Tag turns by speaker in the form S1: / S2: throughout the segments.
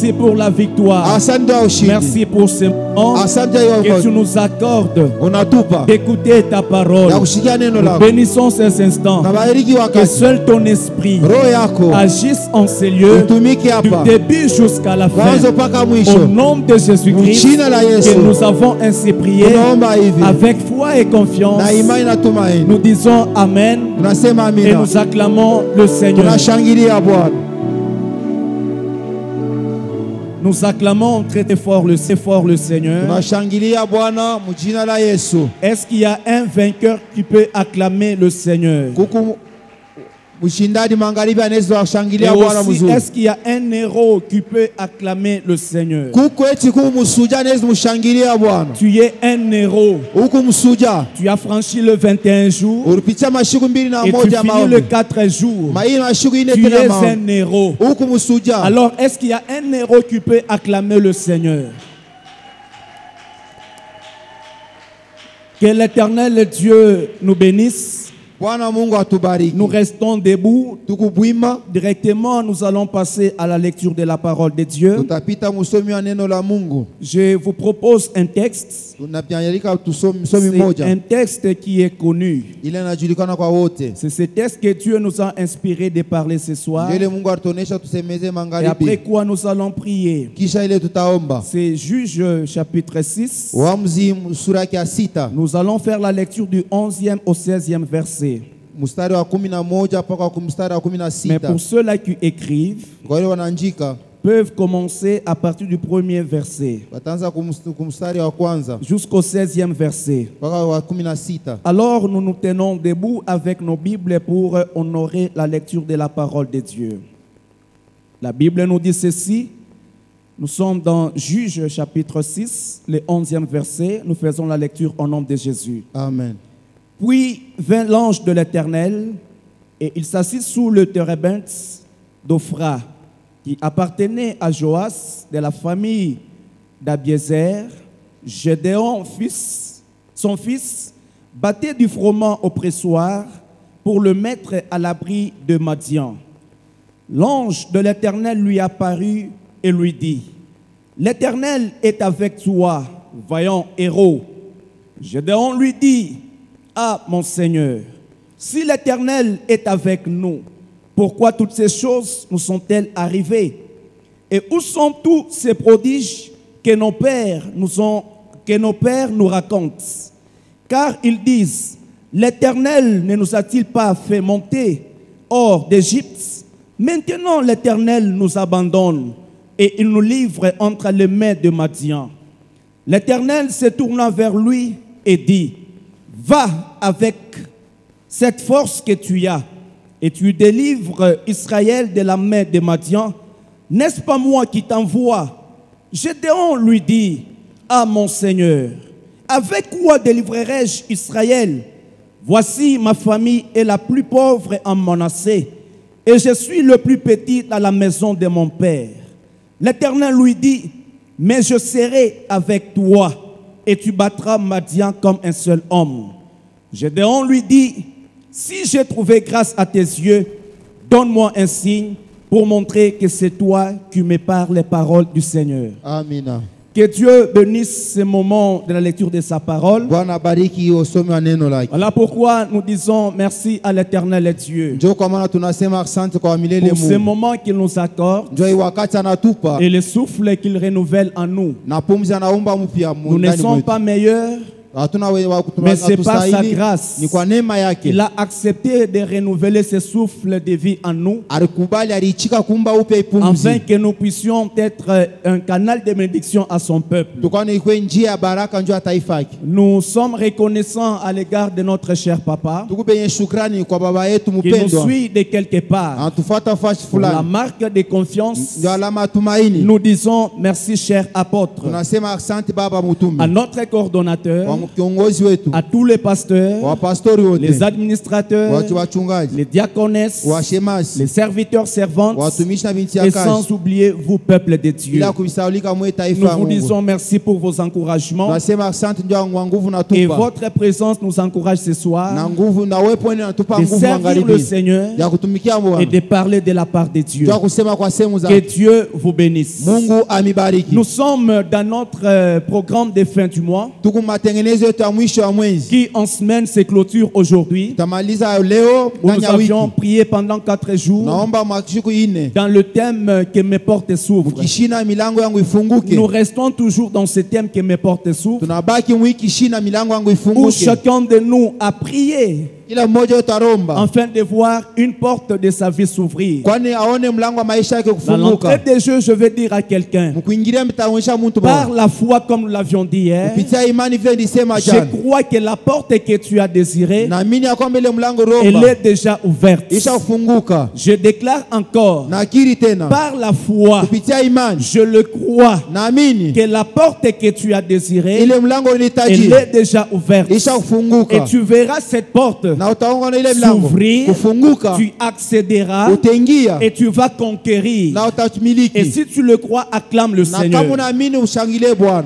S1: Merci pour la victoire. Merci pour ce moment que tu nous accordes d'écouter ta parole. Nous bénissons ces instants. Que seul ton esprit agisse en ces lieux du début jusqu'à la fin. Au nom de Jésus-Christ, que nous avons ainsi prié avec foi et confiance. Nous disons Amen et nous acclamons le Seigneur. Nous acclamons très fort le Seigneur. Est-ce qu'il y a un vainqueur qui peut acclamer le Seigneur? Et aussi, est-ce qu'il y a un héros qui peut acclamer le Seigneur? Tu es un héros. Tu as franchi le 21 jours et tu finis le 4 jours. Tu es un héros. Alors, est-ce qu'il y a un héros qui peut acclamer le Seigneur? Que l'Éternel Dieu nous bénisse. Nous restons debout. Directement, nous allons passer à la lecture de la parole de Dieu. Je vous propose un texte. C'est un texte qui est connu. C'est ce texte que Dieu nous a inspiré de parler ce soir. Et après quoi nous allons prier. C'est Juge chapitre 6. Nous allons faire la lecture du 11e au 16e verset. Mais pour ceux-là qui écrivent, peuvent commencer à partir du premier verset jusqu'au 16e verset. Alors nous nous tenons debout avec nos Bibles pour honorer la lecture de la parole de Dieu. La Bible nous dit ceci. Nous sommes dans Juge chapitre 6, le 11e verset. Nous faisons la lecture au nom de Jésus.
S2: Amen.
S1: Puis vint l'ange de l'Éternel, et il s'assit sous le térébinthe d'Ophra, qui appartenait à Joas, de la famille d'Abiézer. Gédéon, son fils, battait du froment au pressoir pour le mettre à l'abri de Madian. L'ange de l'Éternel lui apparut et lui dit: L'Éternel est avec toi, vaillant héros. Gédéon lui dit: Ah, mon Seigneur, si l'Éternel est avec nous, pourquoi toutes ces choses nous sont-elles arrivées? Et où sont tous ces prodiges que nos pères nous racontent? Car ils disent: L'Éternel ne nous a-t-il pas fait monter hors d'Égypte? Maintenant l'Éternel nous abandonne et il nous livre entre les mains de Madian. L'Éternel se tourna vers lui et dit: Va avec cette force que tu as et tu délivres Israël de la main de Madian. N'est-ce pas moi qui t'envoie? Gédéon lui dit: Ah, mon Seigneur, avec quoi délivrerai-je Israël? Voici, ma famille est la plus pauvre en Manassé et je suis le plus petit dans la maison de mon père. L'Éternel lui dit: Mais je serai avec toi et tu battras Madian comme un seul homme. Gédéon lui dit: Si j'ai trouvé grâce à tes yeux, donne-moi un signe pour montrer que c'est toi qui me parles les paroles du Seigneur.
S2: Amen.
S1: Que Dieu bénisse ce moment de la lecture de sa parole. Voilà pourquoi nous disons merci à l'Éternel Dieu pour ce moment qu'il nous accorde et le souffle qu'il renouvelle en nous. Nous ne sommes pas meilleurs, mais c'est par sa grâce qu'il a accepté de renouveler ce souffle de vie en nous, afin que nous puissions être un canal de bénédiction à son peuple. Nous sommes reconnaissants à l'égard de notre cher papa qui nous suit de quelque part. Pour la marque de confiance, nous disons merci cher apôtre, à notre coordonnateur
S2: kiongozi wetu,
S1: à tous les pasteurs,
S2: wapastori wote,
S1: les administrateurs,
S2: watu wachungaji,
S1: les diaconesses,
S2: washemasi,
S1: les serviteurs servantes,
S2: watumishi na binti ya
S1: et
S2: kazi,
S1: sans oublier vous, peuple de Dieu.
S2: bila kubisaulika mwe taifa
S1: Nous
S2: ya
S1: vous
S2: Mungu.
S1: disons merci pour vos encouragements.
S2: Tunasema asante ndio wa nguvu
S1: Et
S2: natupa,
S1: votre présence nous encourage ce
S2: na
S1: soir
S2: nguvu na wepo ni natupa
S1: de
S2: nguvu
S1: servir le
S2: magharibi
S1: Seigneur
S2: ya kutumikia
S1: et
S2: Bwana,
S1: de parler de la part de Dieu.
S2: ndio kusema kwa sehemu za
S1: Que Dieu vous bénisse.
S2: Mungu amibariki.
S1: Nous sommes dans notre programme de fin du mois
S2: Tuko matengenezo yetu ya mwisho wa mwezi,
S1: qui en semaine se clôture aujourd'hui.
S2: tutamaliza leo
S1: Où nous
S2: ndani ya wiki.
S1: avions prié pendant 4 jours
S2: Naomba mashiku ine
S1: dans le thème que mes portes s'ouvrent.
S2: kishina milango yangu ifunguke.
S1: Nous restons toujours dans ce thème que mes portes s'ouvrent,
S2: Tunabaki mwiki shina milango yangu
S1: où
S2: ifunguke.
S1: chacun de nous a prié
S2: Kila mmoja utaromba
S1: afin de voir une porte de sa vie s'ouvrir.
S2: kwani aone mlango wa maisha yake
S1: Dans l'entrée
S2: kufunguka.
S1: des jeux, je vais dire à quelqu'un,
S2: Mkuingilia mtaonyesha mtu
S1: par
S2: bora.
S1: la foi, comme nous l'avions dit hier,
S2: Kupitia imani vile nilisema
S1: je
S2: jana.
S1: crois que la porte que tu as désirée,
S2: Naamini ya kwamba ile mlango
S1: elle
S2: romba
S1: est déjà ouverte.
S2: isha kufunguka.
S1: Je déclare encore,
S2: Nakiri tena.
S1: par la foi,
S2: Kupitia imani
S1: je le crois,
S2: naamini
S1: que la porte que tu as désirée,
S2: ile mlango
S1: elle
S2: unahitaji
S1: est déjà ouverte.
S2: isha kufunguka.
S1: Et tu verras cette porte
S2: Na utaona ile mlango
S1: s'ouvrir,
S2: kufunguka,
S1: tu accéderas
S2: utaingia
S1: et tu vas conquérir.
S2: na
S1: Et
S2: utamiliki.
S1: si tu le crois, acclame le
S2: Na
S1: Seigneur.
S2: kama unaamini ushangilie Bwana.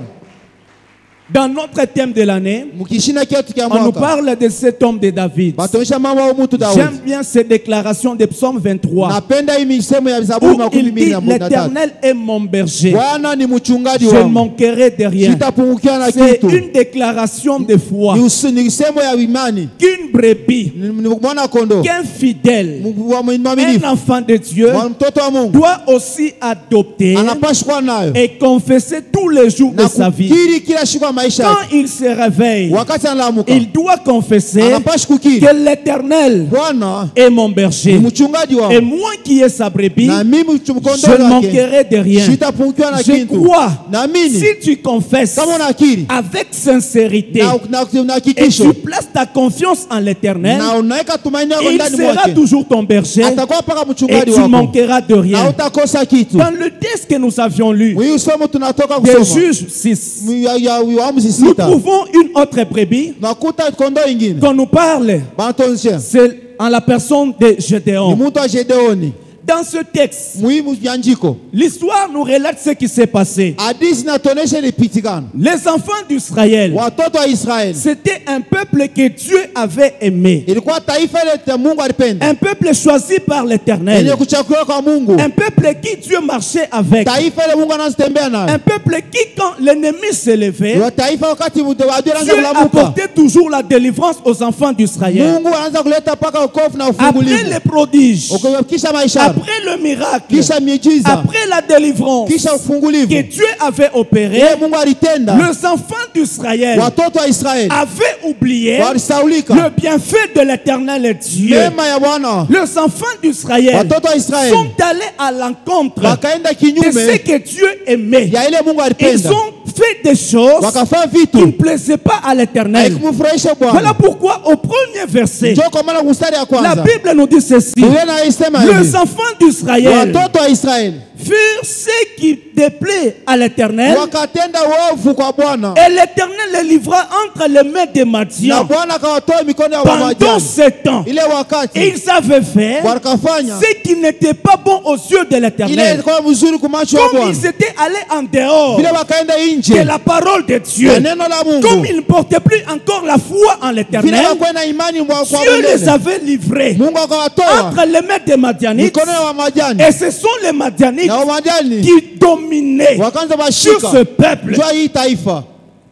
S1: Dans notre thème de l'année,
S2: Mkishina kiatu kia
S1: on nous
S2: mwaka
S1: parle de cet homme de David.
S2: batuonyesha mambo ya mtu Daudi.
S1: J'aime bien ces déclarations de Psaume 23
S2: Napenda hii misemo ya Zaburi
S1: où
S2: makumi
S1: il
S2: mbili
S1: dit,
S2: na moja na tatu.
S1: l'Éternel est mon berger,
S2: Bwana ni mchungaji
S1: je ne
S2: wangu,
S1: manquerai de rien.
S2: sitapungukiwa na
S1: C'est
S2: kitu.
S1: une déclaration de foi
S2: Ni misemo ya imani,
S1: qu'une brebis,
S2: ni mwana kondoo,
S1: qu'un fidèle, un
S2: mwaminifu,
S1: enfant de Dieu
S2: mtoto wa Mungu
S1: doit aussi adopter
S2: anapaswa kuwa nayo
S1: et confesser tous les jours de
S2: na
S1: sa vie.
S2: kukiri kila siku ya maisha
S1: Quand
S2: yake.
S1: il se réveille,
S2: Wakati analamuka
S1: il doit confesser
S2: anapaswa kukiri
S1: que l'Éternel
S2: Bwana
S1: est mon berger.
S2: ni mchungaji
S1: Et
S2: wangu
S1: moi qui ai sa brebis,
S2: na mimi
S1: je
S2: mkondoo
S1: ne
S2: wake
S1: manquerai de rien.
S2: sitapungukiwa na
S1: Je
S2: kitu.
S1: crois,
S2: Naamini
S1: si tu confesses
S2: kama unakiri
S1: avec sincérité
S2: na
S1: et
S2: hakikisho
S1: tu places ta confiance en l'Éternel,
S2: na unaweka tumaini yako
S1: il
S2: ndani
S1: sera
S2: mwake,
S1: toujours ton berger
S2: atakuwa paka
S1: et
S2: mchungaji
S1: tu
S2: wako
S1: manqueras de
S2: na
S1: rien.
S2: utakosa kitu.
S1: Dans le texte que nous avions lu,
S2: Huyu somo tunatoka
S1: des
S2: kusoma
S1: Juges 6,
S2: ya Waamuzi
S1: nous
S2: 6,
S1: trouvons une autre brebis
S2: nakuta kondoo ingine
S1: qu'on nous parle.
S2: banatonyesha
S1: C'est en la personne de
S2: ni
S1: Gédéon.
S2: mtu wa Gedeoni.
S1: Dans ce texte,
S2: Muhimu ya njiko
S1: l'histoire nous relate ce qui s'est passé.
S2: hadithi inatuonyesha ilipitikana.
S1: Les enfants d'Israël,
S2: Watoto wa Israeli
S1: c'était un peuple que Dieu avait aimé.
S2: ilikuwa taifa ile Mungu alipenda,
S1: Un peuple choisi par l'Éternel.
S2: yenye kuchaguliwa kwa Mungu,
S1: Un peuple qui Dieu marchait avec.
S2: taifa ile Mungu anazitembea
S1: Un
S2: nayo,
S1: peuple qui, quand l'ennemi s'élevait,
S2: ndio taifa wakati adui anaanza
S1: Dieu
S2: kulamuka,
S1: apportait toujours la délivrance aux enfants d'Israël.
S2: Mungu anaanza kuleta paka wokovu na
S1: Après
S2: ufungulivu,
S1: les prodiges,
S2: kisha maisha,
S1: après le miracle,
S2: kisha miujiza,
S1: après la délivrance
S2: kisha
S1: que
S2: ufungulivu
S1: Dieu avait opéré,
S2: ile Mungu alitenda.
S1: les enfants d'Israël
S2: Watoto wa Israeli
S1: avaient oublié
S2: walisaulika
S1: le bienfait de l'Éternel Dieu.
S2: mema ya Bwana.
S1: Les enfants d'Israël
S2: Watoto wa Israeli
S1: sont allés à l'encontre
S2: wakaenda
S1: de ce
S2: kinyume
S1: que Dieu aimait.
S2: ya ile Mungu
S1: Ils
S2: alipenda,
S1: ont fait des choses
S2: wakafanya
S1: qui ne
S2: vitu
S1: plaisaient pas à l'Éternel.
S2: haikumfurahisha
S1: Voilà
S2: Bwana.
S1: pourquoi au premier verset,
S2: Njoo kwa maana mstari ya
S1: la
S2: kwanza
S1: Bible nous dit ceci.
S2: Biblia inasema
S1: Les
S2: hivi,
S1: enfants d'Israël
S2: watoto wa Israeli
S1: furent ceux qui déplaient à l'Éternel,
S2: wakatenda uovu kwa Bwana,
S1: et l'Éternel les livra entre les mains des
S2: na
S1: Madians
S2: Bwana akawatoa mikono ya
S1: pendant
S2: Wamadiani.
S1: 7 ans.
S2: Ile
S1: Et
S2: wakati
S1: ils avaient fait
S2: wakafanya
S1: ce qui n'était pas bon aux yeux de
S2: ile
S1: l'Éternel.
S2: ilikuwa mzuri kwa macho ya
S1: Comme
S2: Bwana,
S1: ils étaient allés en dehors
S2: vile wakaenda
S1: de
S2: nje
S1: la parole de Dieu,
S2: ya neno la
S1: comme
S2: Mungu,
S1: ils ne portaient plus encore la foi en
S2: vile
S1: l'Éternel,
S2: wakuwa na imani kwa
S1: Dieu les
S2: Mungu,
S1: avait livrés
S2: Mungu akawatoa
S1: entre les mains des Madianites.
S2: mikono ya Wamadiani,
S1: Et ce sont les Madianites
S2: na Wamadiani
S1: qui dominaient
S2: wakaanza
S1: sur ce
S2: bashika
S1: peuple.
S2: jua hii taifa.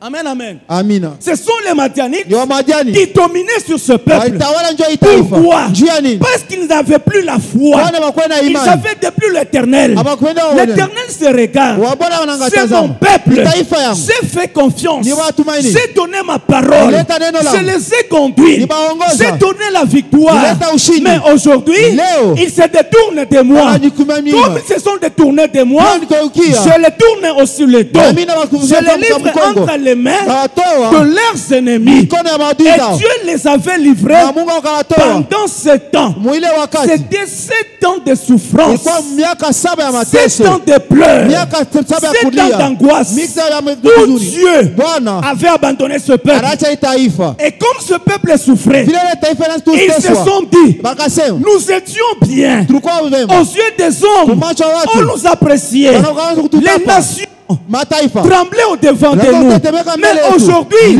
S1: Amen, amen.
S2: Amina.
S1: Ce sont les Madianites
S2: Ni Wamadiani
S1: qui dominaient sur ce peuple.
S2: walitawala njua hii taifa.
S1: Pourquoi?
S2: Juu ya nini?
S1: Parce qu'ils n'avaient plus la foi.
S2: Wana wakuwa na
S1: Ils
S2: imani,
S1: avaient de plus l'Éternel.
S2: hawakwenda waone.
S1: L'Éternel se regarde.
S2: Wabona
S1: C'est
S2: wanangatazama.
S1: mon peuple.
S2: Ni taifa yangu.
S1: J'ai fait confiance.
S2: Ni watumaini.
S1: J'ai donné ma parole.
S2: Nileta neno langu.
S1: Je les ai conduits.
S2: Nibaongoza.
S1: J'ai donné la victoire.
S2: Nileta ushindi.
S1: Mais aujourd'hui,
S2: Leo.
S1: ils se détournent de moi.
S2: Wanajikumamia.
S1: Comme ils se sont détournés de moi,
S2: Nikaukia.
S1: je les tourne aussi le dos.
S2: Nami na
S1: Je
S2: wakumzia
S1: les
S2: kwa
S1: livre
S2: mkongo.
S1: entre les les mains
S2: Kawatoa.
S1: de leurs ennemis.
S2: Mikono ya
S1: Et
S2: maadui zao.
S1: Dieu les avait livrés
S2: Na Mungu akawatoa.
S1: pendant 7 ans.
S2: Mwile wakati.
S1: C'était 7 ans de souffrance,
S2: Ilikuwa miaka 7 ya
S1: 7 ans
S2: mateso.
S1: de pleurs,
S2: Miaka 7 ya
S1: 7 ans
S2: kulia.
S1: d'angoisse,
S2: Miaka ya
S1: où
S2: huzuni.
S1: Dieu
S2: Bwana
S1: avait abandonné ce peuple.
S2: anaacha hii taifa.
S1: Et comme ce peuple souffrait,
S2: Vile ile taifa
S1: ils se
S2: inatuteswa.
S1: sont dit,
S2: Bakasema
S1: nous étions bien
S2: tulikuwa vema.
S1: aux yeux des hommes,
S2: Macho ya
S1: on
S2: watu.
S1: nous appréciait.
S2: Wanaanza
S1: Les
S2: kututapa.
S1: nations
S2: Mataifa.
S1: tremblaient au-devant de nous. Mais aujourd'hui,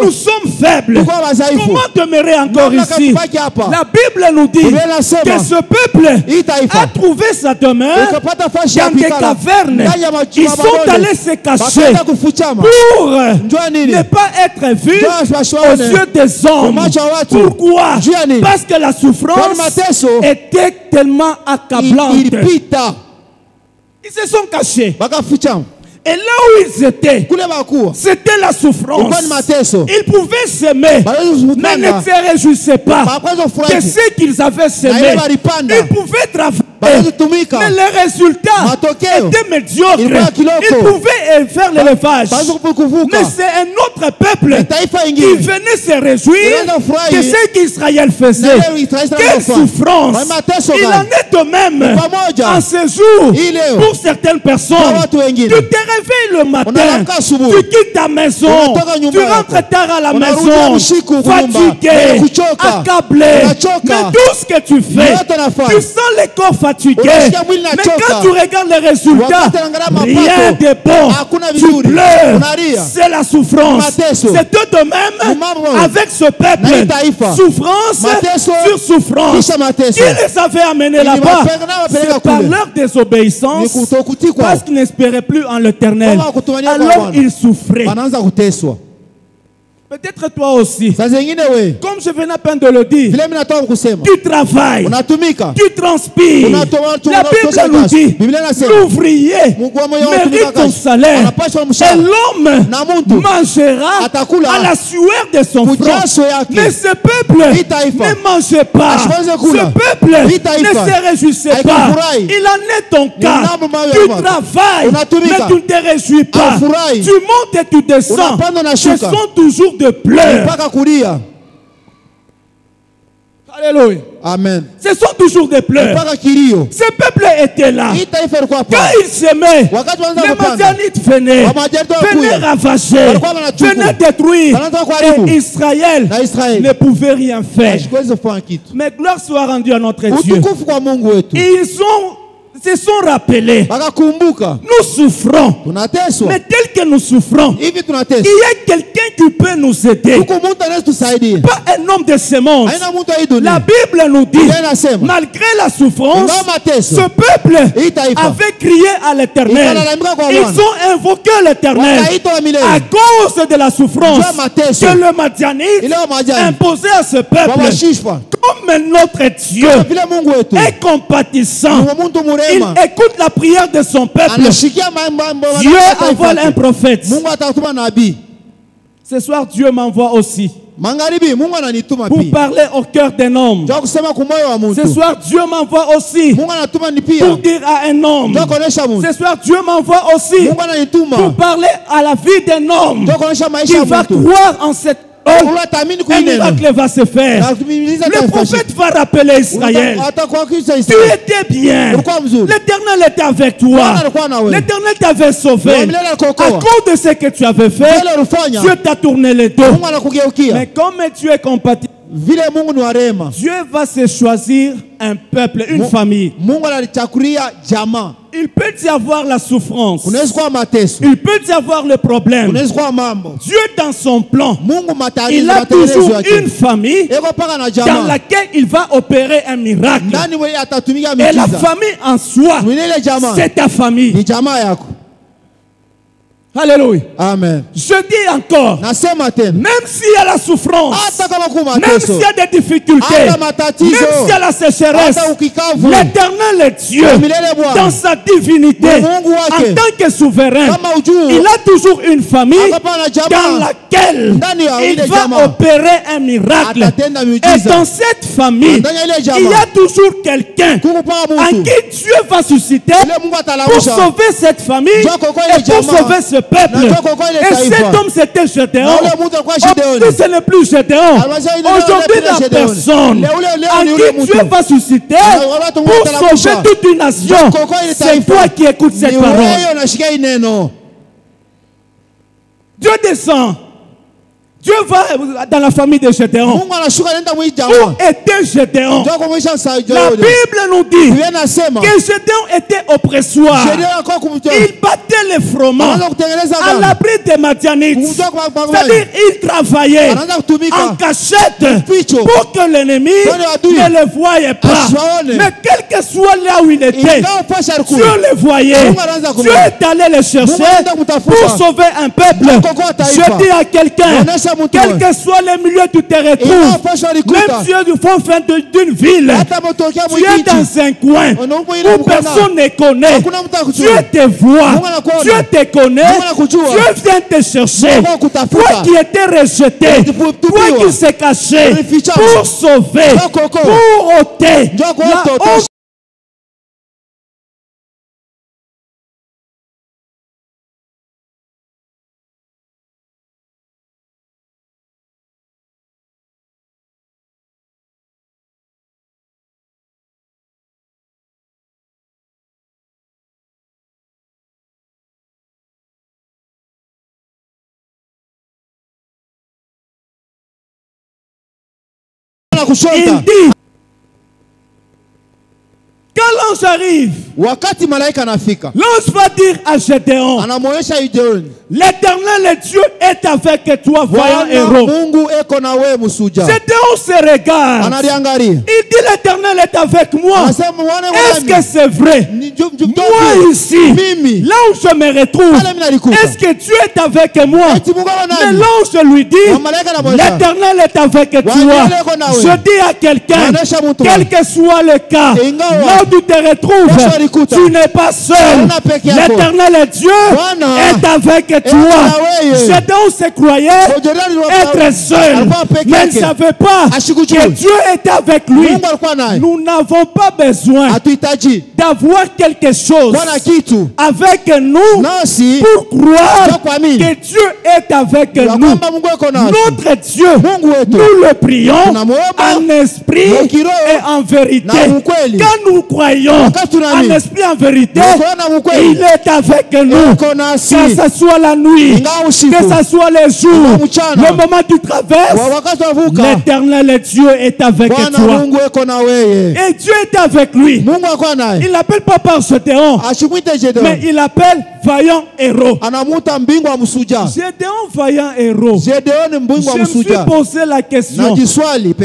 S1: nous sommes faibles.
S2: Tulikuwa wadhaifu.
S1: Comment demeurer encore
S2: Namna
S1: ici?
S2: kabaki hapa.
S1: La Bible nous dit
S2: Biblia inasema,
S1: que ce peuple
S2: hii taifa
S1: a trouvé sa demeure
S2: ukapata fashi ya
S1: dans des
S2: vikala.
S1: cavernes.
S2: Ndani ya
S1: Ils sont allés se cacher
S2: Bakaenda kufuchama.
S1: pour
S2: Njua nini?
S1: ne pas être vus
S2: Njua
S1: aux
S2: wasiwaone.
S1: yeux des hommes.
S2: Macho ya watu.
S1: Pourquoi?
S2: Njua nini?
S1: Parce que la
S2: Kwani
S1: souffrance
S2: mateso
S1: était tellement accablante.
S2: ilipita.
S1: Ils se sont cachés.
S2: Bakafuchama.
S1: Et là où ils étaient,
S2: Kule bakuwa.
S1: c'était la souffrance.
S2: Ilikuwa ni mateso.
S1: Ils pouvaient s'aimer, mais ne se réjouissaient pas
S2: Bakwaza
S1: que
S2: furahi.
S1: ce qu'ils avaient
S2: Na
S1: semé.
S2: ile walipanda.
S1: Ils pouvaient travailler,
S2: Bakaza tumika.
S1: mais les résultats
S2: Matokeo.
S1: étaient médiocres.
S2: Ilikuwa kiloko.
S1: Ils pouvaient faire l'élevage,
S2: Bakaza kuvuka.
S1: mais c'est un autre peuple
S2: Taifa
S1: qui
S2: ingine.
S1: venait se réjouir
S2: Inaanza furahi.
S1: que ce qu'Israël faisait.
S2: Na leo Israeli
S1: Quelle
S2: wanafanya.
S1: souffrance!
S2: Kwa mateso
S1: Il
S2: gani?
S1: en est de même
S2: Pamoja.
S1: en ce jour
S2: Hii leo.
S1: pour certaines personnes.
S2: Kwa watu wengine.
S1: Tu te réveilles le matin,
S2: Unaamka asubuhi.
S1: tu quittes ta maison,
S2: Unatoka
S1: tu
S2: nyumba
S1: rentres
S2: yako.
S1: tard à la
S2: Unarudia
S1: maison,
S2: usiku kunyumba.
S1: fatigué,
S2: Unakuchoka.
S1: accablé.
S2: Unachoka.
S1: Mais tout ce que tu fais,
S2: Yote nafanya.
S1: tu sens le corps fatigué.
S2: Unasikia mwili
S1: Mais
S2: unachoka.
S1: quand tu regardes les résultats,
S2: Wakati unaangalia mapato,
S1: rien de bon.
S2: hakuna
S1: Tu
S2: vizuri.
S1: pleures,
S2: Unalia.
S1: c'est la souffrance.
S2: Mateso.
S1: C'est tout de même
S2: Mambo.
S1: avec ce
S2: Na
S1: peuple.
S2: hii taifa.
S1: Souffrance
S2: Mateso.
S1: sur souffrance.
S2: Kisha mateso.
S1: Qui les avait amenés là-bas?
S2: Iliwapeleka
S1: C'est par
S2: kule.
S1: leur désobéissance,
S2: Ni kutokutikwa.
S1: parce qu'ils n'espéraient plus en l'Éternel.
S2: Kama kutumania kwa
S1: Alors
S2: Bwana.
S1: ils souffraient.
S2: Wanaanza kuteswa.
S1: Peut-être toi aussi.
S2: Saa zingine we.
S1: Comme je venais à peine de le dire,
S2: Vile mimi natoka kusema.
S1: tu travailles,
S2: Unatumika.
S1: tu transpires. La Bible nous dit,
S2: Biblia inasema.
S1: l'ouvrier
S2: Mungu wa moyo
S1: mérite
S2: unatumika
S1: son
S2: kazi.
S1: salaire.
S2: Anapaswa
S1: Et
S2: mshahara.
S1: l'homme
S2: Na mtu.
S1: mangera
S2: Atakula.
S1: à la sueur de son front.
S2: Kujasho yake.
S1: Mais ce peuple
S2: Hii taifa.
S1: ne mangeait pas.
S2: Asiweze
S1: Ce
S2: kula.
S1: peuple
S2: Hii
S1: ne
S2: taifa.
S1: se réjouissait pas.
S2: Haikufurahi.
S1: Il en est ton cas.
S2: Ni mambo
S1: Tu
S2: ya watu.
S1: travailles,
S2: Unatumika.
S1: mais tu ne te réjouis pas.
S2: Hafurahi.
S1: Tu montes et tu descends.
S2: Unapanda na
S1: Ce
S2: shuka.
S1: sont toujours de pleurs.
S2: Mpaka kulia.
S1: Alléluia.
S2: Amen.
S1: Ce sont toujours des pleurs.
S2: Mpaka kilio.
S1: Ce peuple était là.
S2: Hii taifa ilikuwa
S1: Quand
S2: hapa.
S1: ils s'aimaient,
S2: Wakati wanaanza
S1: les
S2: kupanda.
S1: Madianites venaient,
S2: Wamadianite wanakuja.
S1: venaient ravager,
S2: Walikuwa wanachukua.
S1: venaient détruire.
S2: Wanaanza kuharibu.
S1: Et Israël
S2: Na Israeli.
S1: ne pouvait rien faire.
S2: Hashikuwezi kufanya kitu.
S1: Mais gloire soit rendue à notre Dieu.
S2: Utukufu kwa Mungu wetu.
S1: Et se sont rappelés.
S2: Wakakumbuka.
S1: Nous souffrons.
S2: Tunateswa.
S1: Mais tel que nous souffrons,
S2: Hivi
S1: il
S2: tunateswa.
S1: y a quelqu'un qui peut nous aider.
S2: Huko mtu anaweza tusaidia.
S1: Pas un homme de ce monde.
S2: Haina mtu hii dunia.
S1: La Bible nous dit,
S2: Biblia inasema.
S1: malgré la souffrance,
S2: Ingawa mateso.
S1: ce peuple
S2: Hii taifa.
S1: avait crié à l'Éternel.
S2: Ikalalamika kwa
S1: Ils
S2: Bwana.
S1: ont invoqué l'Éternel
S2: Wakaitwa wa milele.
S1: à cause de la souffrance
S2: Juu ya mateso.
S1: que le Madianite
S2: Ile wa majani.
S1: imposait à ce peuple.
S2: Wawashishwa.
S1: Comme notre Dieu
S2: Vile Mungu wetu.
S1: est compatissant,
S2: Ni mtu
S1: il
S2: mrema.
S1: écoute la prière de son peuple.
S2: Anashikia mambo ya
S1: Dieu
S2: taifa
S1: envoie
S2: lake.
S1: un prophète.
S2: Mungu atatuma nabii.
S1: Ce soir, Dieu m'envoie aussi
S2: Magharibi Mungu ananituma
S1: pour
S2: pia.
S1: parler au cœur d'un homme.
S2: Ndio kusema kwa moyo wa
S1: Ce
S2: mtu.
S1: soir, Dieu m'envoie aussi
S2: Mungu anatuma ni pia.
S1: pour dire à un homme.
S2: Ndio kuonesha mtu.
S1: Ce soir, Dieu m'envoie aussi
S2: Mungu ananituma.
S1: pour parler à la vie d'un homme
S2: Ndio kuonesha
S1: qui
S2: maisha ya
S1: va
S2: mtu.
S1: croire en cette parole.
S2: Unatamini
S1: Un
S2: kuinena.
S1: miracle va se faire.
S2: Na kutimiliza
S1: Le
S2: taifa.
S1: prophète va rappeler Israël.
S2: Atakuwa kisha
S1: Tu
S2: Israeli.
S1: étais bien.
S2: Ulikuwa mzuri.
S1: L'Éternel était avec toi.
S2: Bwana alikuwa na wewe.
S1: L'Éternel t'avait sauvé.
S2: Wa milele
S1: À
S2: alikuokoa.
S1: cause de ce que tu avais fait,
S2: Vile ulifanya.
S1: Dieu t'a tourné les dos.
S2: Mungu anakugeukia.
S1: Mais comme Dieu est compatissant,
S2: Vile Mungu ni wa rehema.
S1: Dieu va se choisir un peuple, une famille.
S2: Mungu analichakulia jamaa.
S1: Il peut y avoir la souffrance.
S2: Kunaweza kuwa mateso.
S1: Il peut y avoir le problème.
S2: Kunaweza kuwa mambo.
S1: Dieu dans son plan,
S2: Mungu
S1: il a toujours une famille
S2: Eko paka na
S1: dans
S2: jamaa.
S1: laquelle il va opérer un miracle.
S2: Nani wewe atatumika
S1: Et la
S2: miujiza.
S1: famille en soi,
S2: Ile jamaa
S1: c'est ta famille.
S2: ni jamaa yako.
S1: Alléluia.
S2: Amen.
S1: Je dis encore,
S2: Nasema tena.
S1: même s'il y a la souffrance,
S2: Hata kama kuna
S1: même
S2: mateso.
S1: s'il y a des difficultés,
S2: Hata
S1: même
S2: matatizo.
S1: s'il y a la sécheresse,
S2: Hata ukikavu.
S1: l'Éternel est Dieu
S2: Milele Bwana.
S1: dans sa divinité.
S2: Mungu wake.
S1: En tant que souverain,
S2: Kama ujuu.
S1: il a toujours une famille
S2: Hapa na
S1: dans
S2: jamaa.
S1: laquelle
S2: Ndani ya
S1: il
S2: ile
S1: va
S2: jamaa.
S1: opérer un miracle.
S2: Atatenda
S1: Et
S2: miujiza.
S1: dans cette famille,
S2: Ndani ya ile
S1: il
S2: jamaa.
S1: y a toujours quelqu'un
S2: Kuko pa
S1: en
S2: mtu.
S1: qui Dieu va susciter
S2: Ile Mungu
S1: pour
S2: atalamusha.
S1: sauver cette famille
S2: Njoo kwa
S1: et
S2: ile
S1: pour
S2: jamaa.
S1: sauver ce peuple. Et cet homme, c'était Gédéon. En plus, ce n'est plus Gédéon. Aujourd'hui, la personne en qui Dieu va susciter pour sauver toute une nation, c'est toi qui écoutes cette parole. Dieu descend. Dieu va dans la famille de Gédéon. Où était Gédéon? La Bible nous dit que Gédéon était oppressoire. Il battait les froment à l'abri des Madianites. C'est-à-dire il travaillait en cachette pour que l'ennemi ne le voyait pas. Mais quel que soit là où il était, Dieu le voyait. Dieu est allé le chercher pour sauver un peuple. Je dis à quelqu'un, quel que soit le milieu où tu te retrouves, même si tu es du fond fin d'une ville, tu es dans un coin où personne ne connaît, Dieu te voit, Dieu te connaît, Dieu vient te chercher. Toi qui étais rejeté, toi qui s'est caché pour sauver, pour ôter la honte. Il dit, quand l'ange arrive, l'ange va dire à Gédéon, l'Éternel Dieu est avec toi, vaillant héros. Gédéon se regarde. Il dit, l'Éternel est avec moi. Est-ce que c'est vrai? Moi ici, là où je me retrouve, est-ce que Dieu est avec moi? Mais l'ange lui dit, l'Éternel est avec toi. Je dis à quelqu'un, quel que soit le cas, là où tu te retrouves, tu n'es pas seul. L'Éternel Dieu est avec toi. Gédéon se croyait être seul, mais il ne savait pas que Dieu était avec lui. Nous n'avons pas besoin d'avoir quelque chose avec nous pour croire que Dieu est avec nous. Notre Dieu, nous le prions en esprit et en vérité. Quand nous croyons en esprit et en vérité, il est avec nous. Que ce soit la nuit, que ce soit les jours, le moment tu traverses, l'Éternel Dieu est avec toi. Et Dieu est avec lui. Il l'appelle pas par Gédéon, mais il l'appelle vaillant héros. Gédéon vaillant héros. Je me suis posé la question,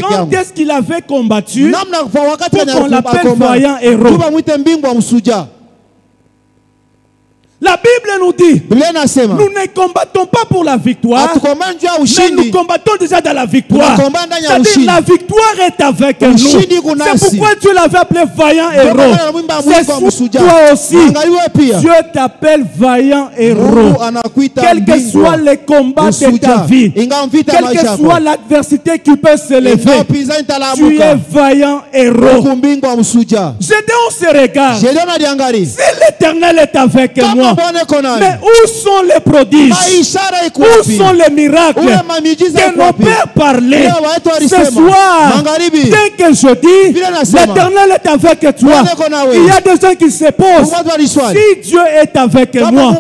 S1: quand est-ce qu'il avait combattu pour qu'on l'appelle vaillant héros? La Bible nous dit, nous ne combattons pas pour la victoire, mais nous combattons déjà dans la victoire. C'est-à-dire la victoire est avec nous. C'est pourquoi Dieu l'avait appelé vaillant héros. C'est sur toi aussi. Dieu t'appelle vaillant héros. Quel que soit le combat de ta vie, quelle que soit l'adversité qui peut se lever, tu es vaillant héros. Gédéon se regarde. Si l'Éternel est avec moi, mais où sont les prodiges? Où sont les miracles que nos pères parlaient? Ce soir, dès que je dis, l'Éternel est avec toi, il y a des gens qui se posent, si Dieu est avec moi,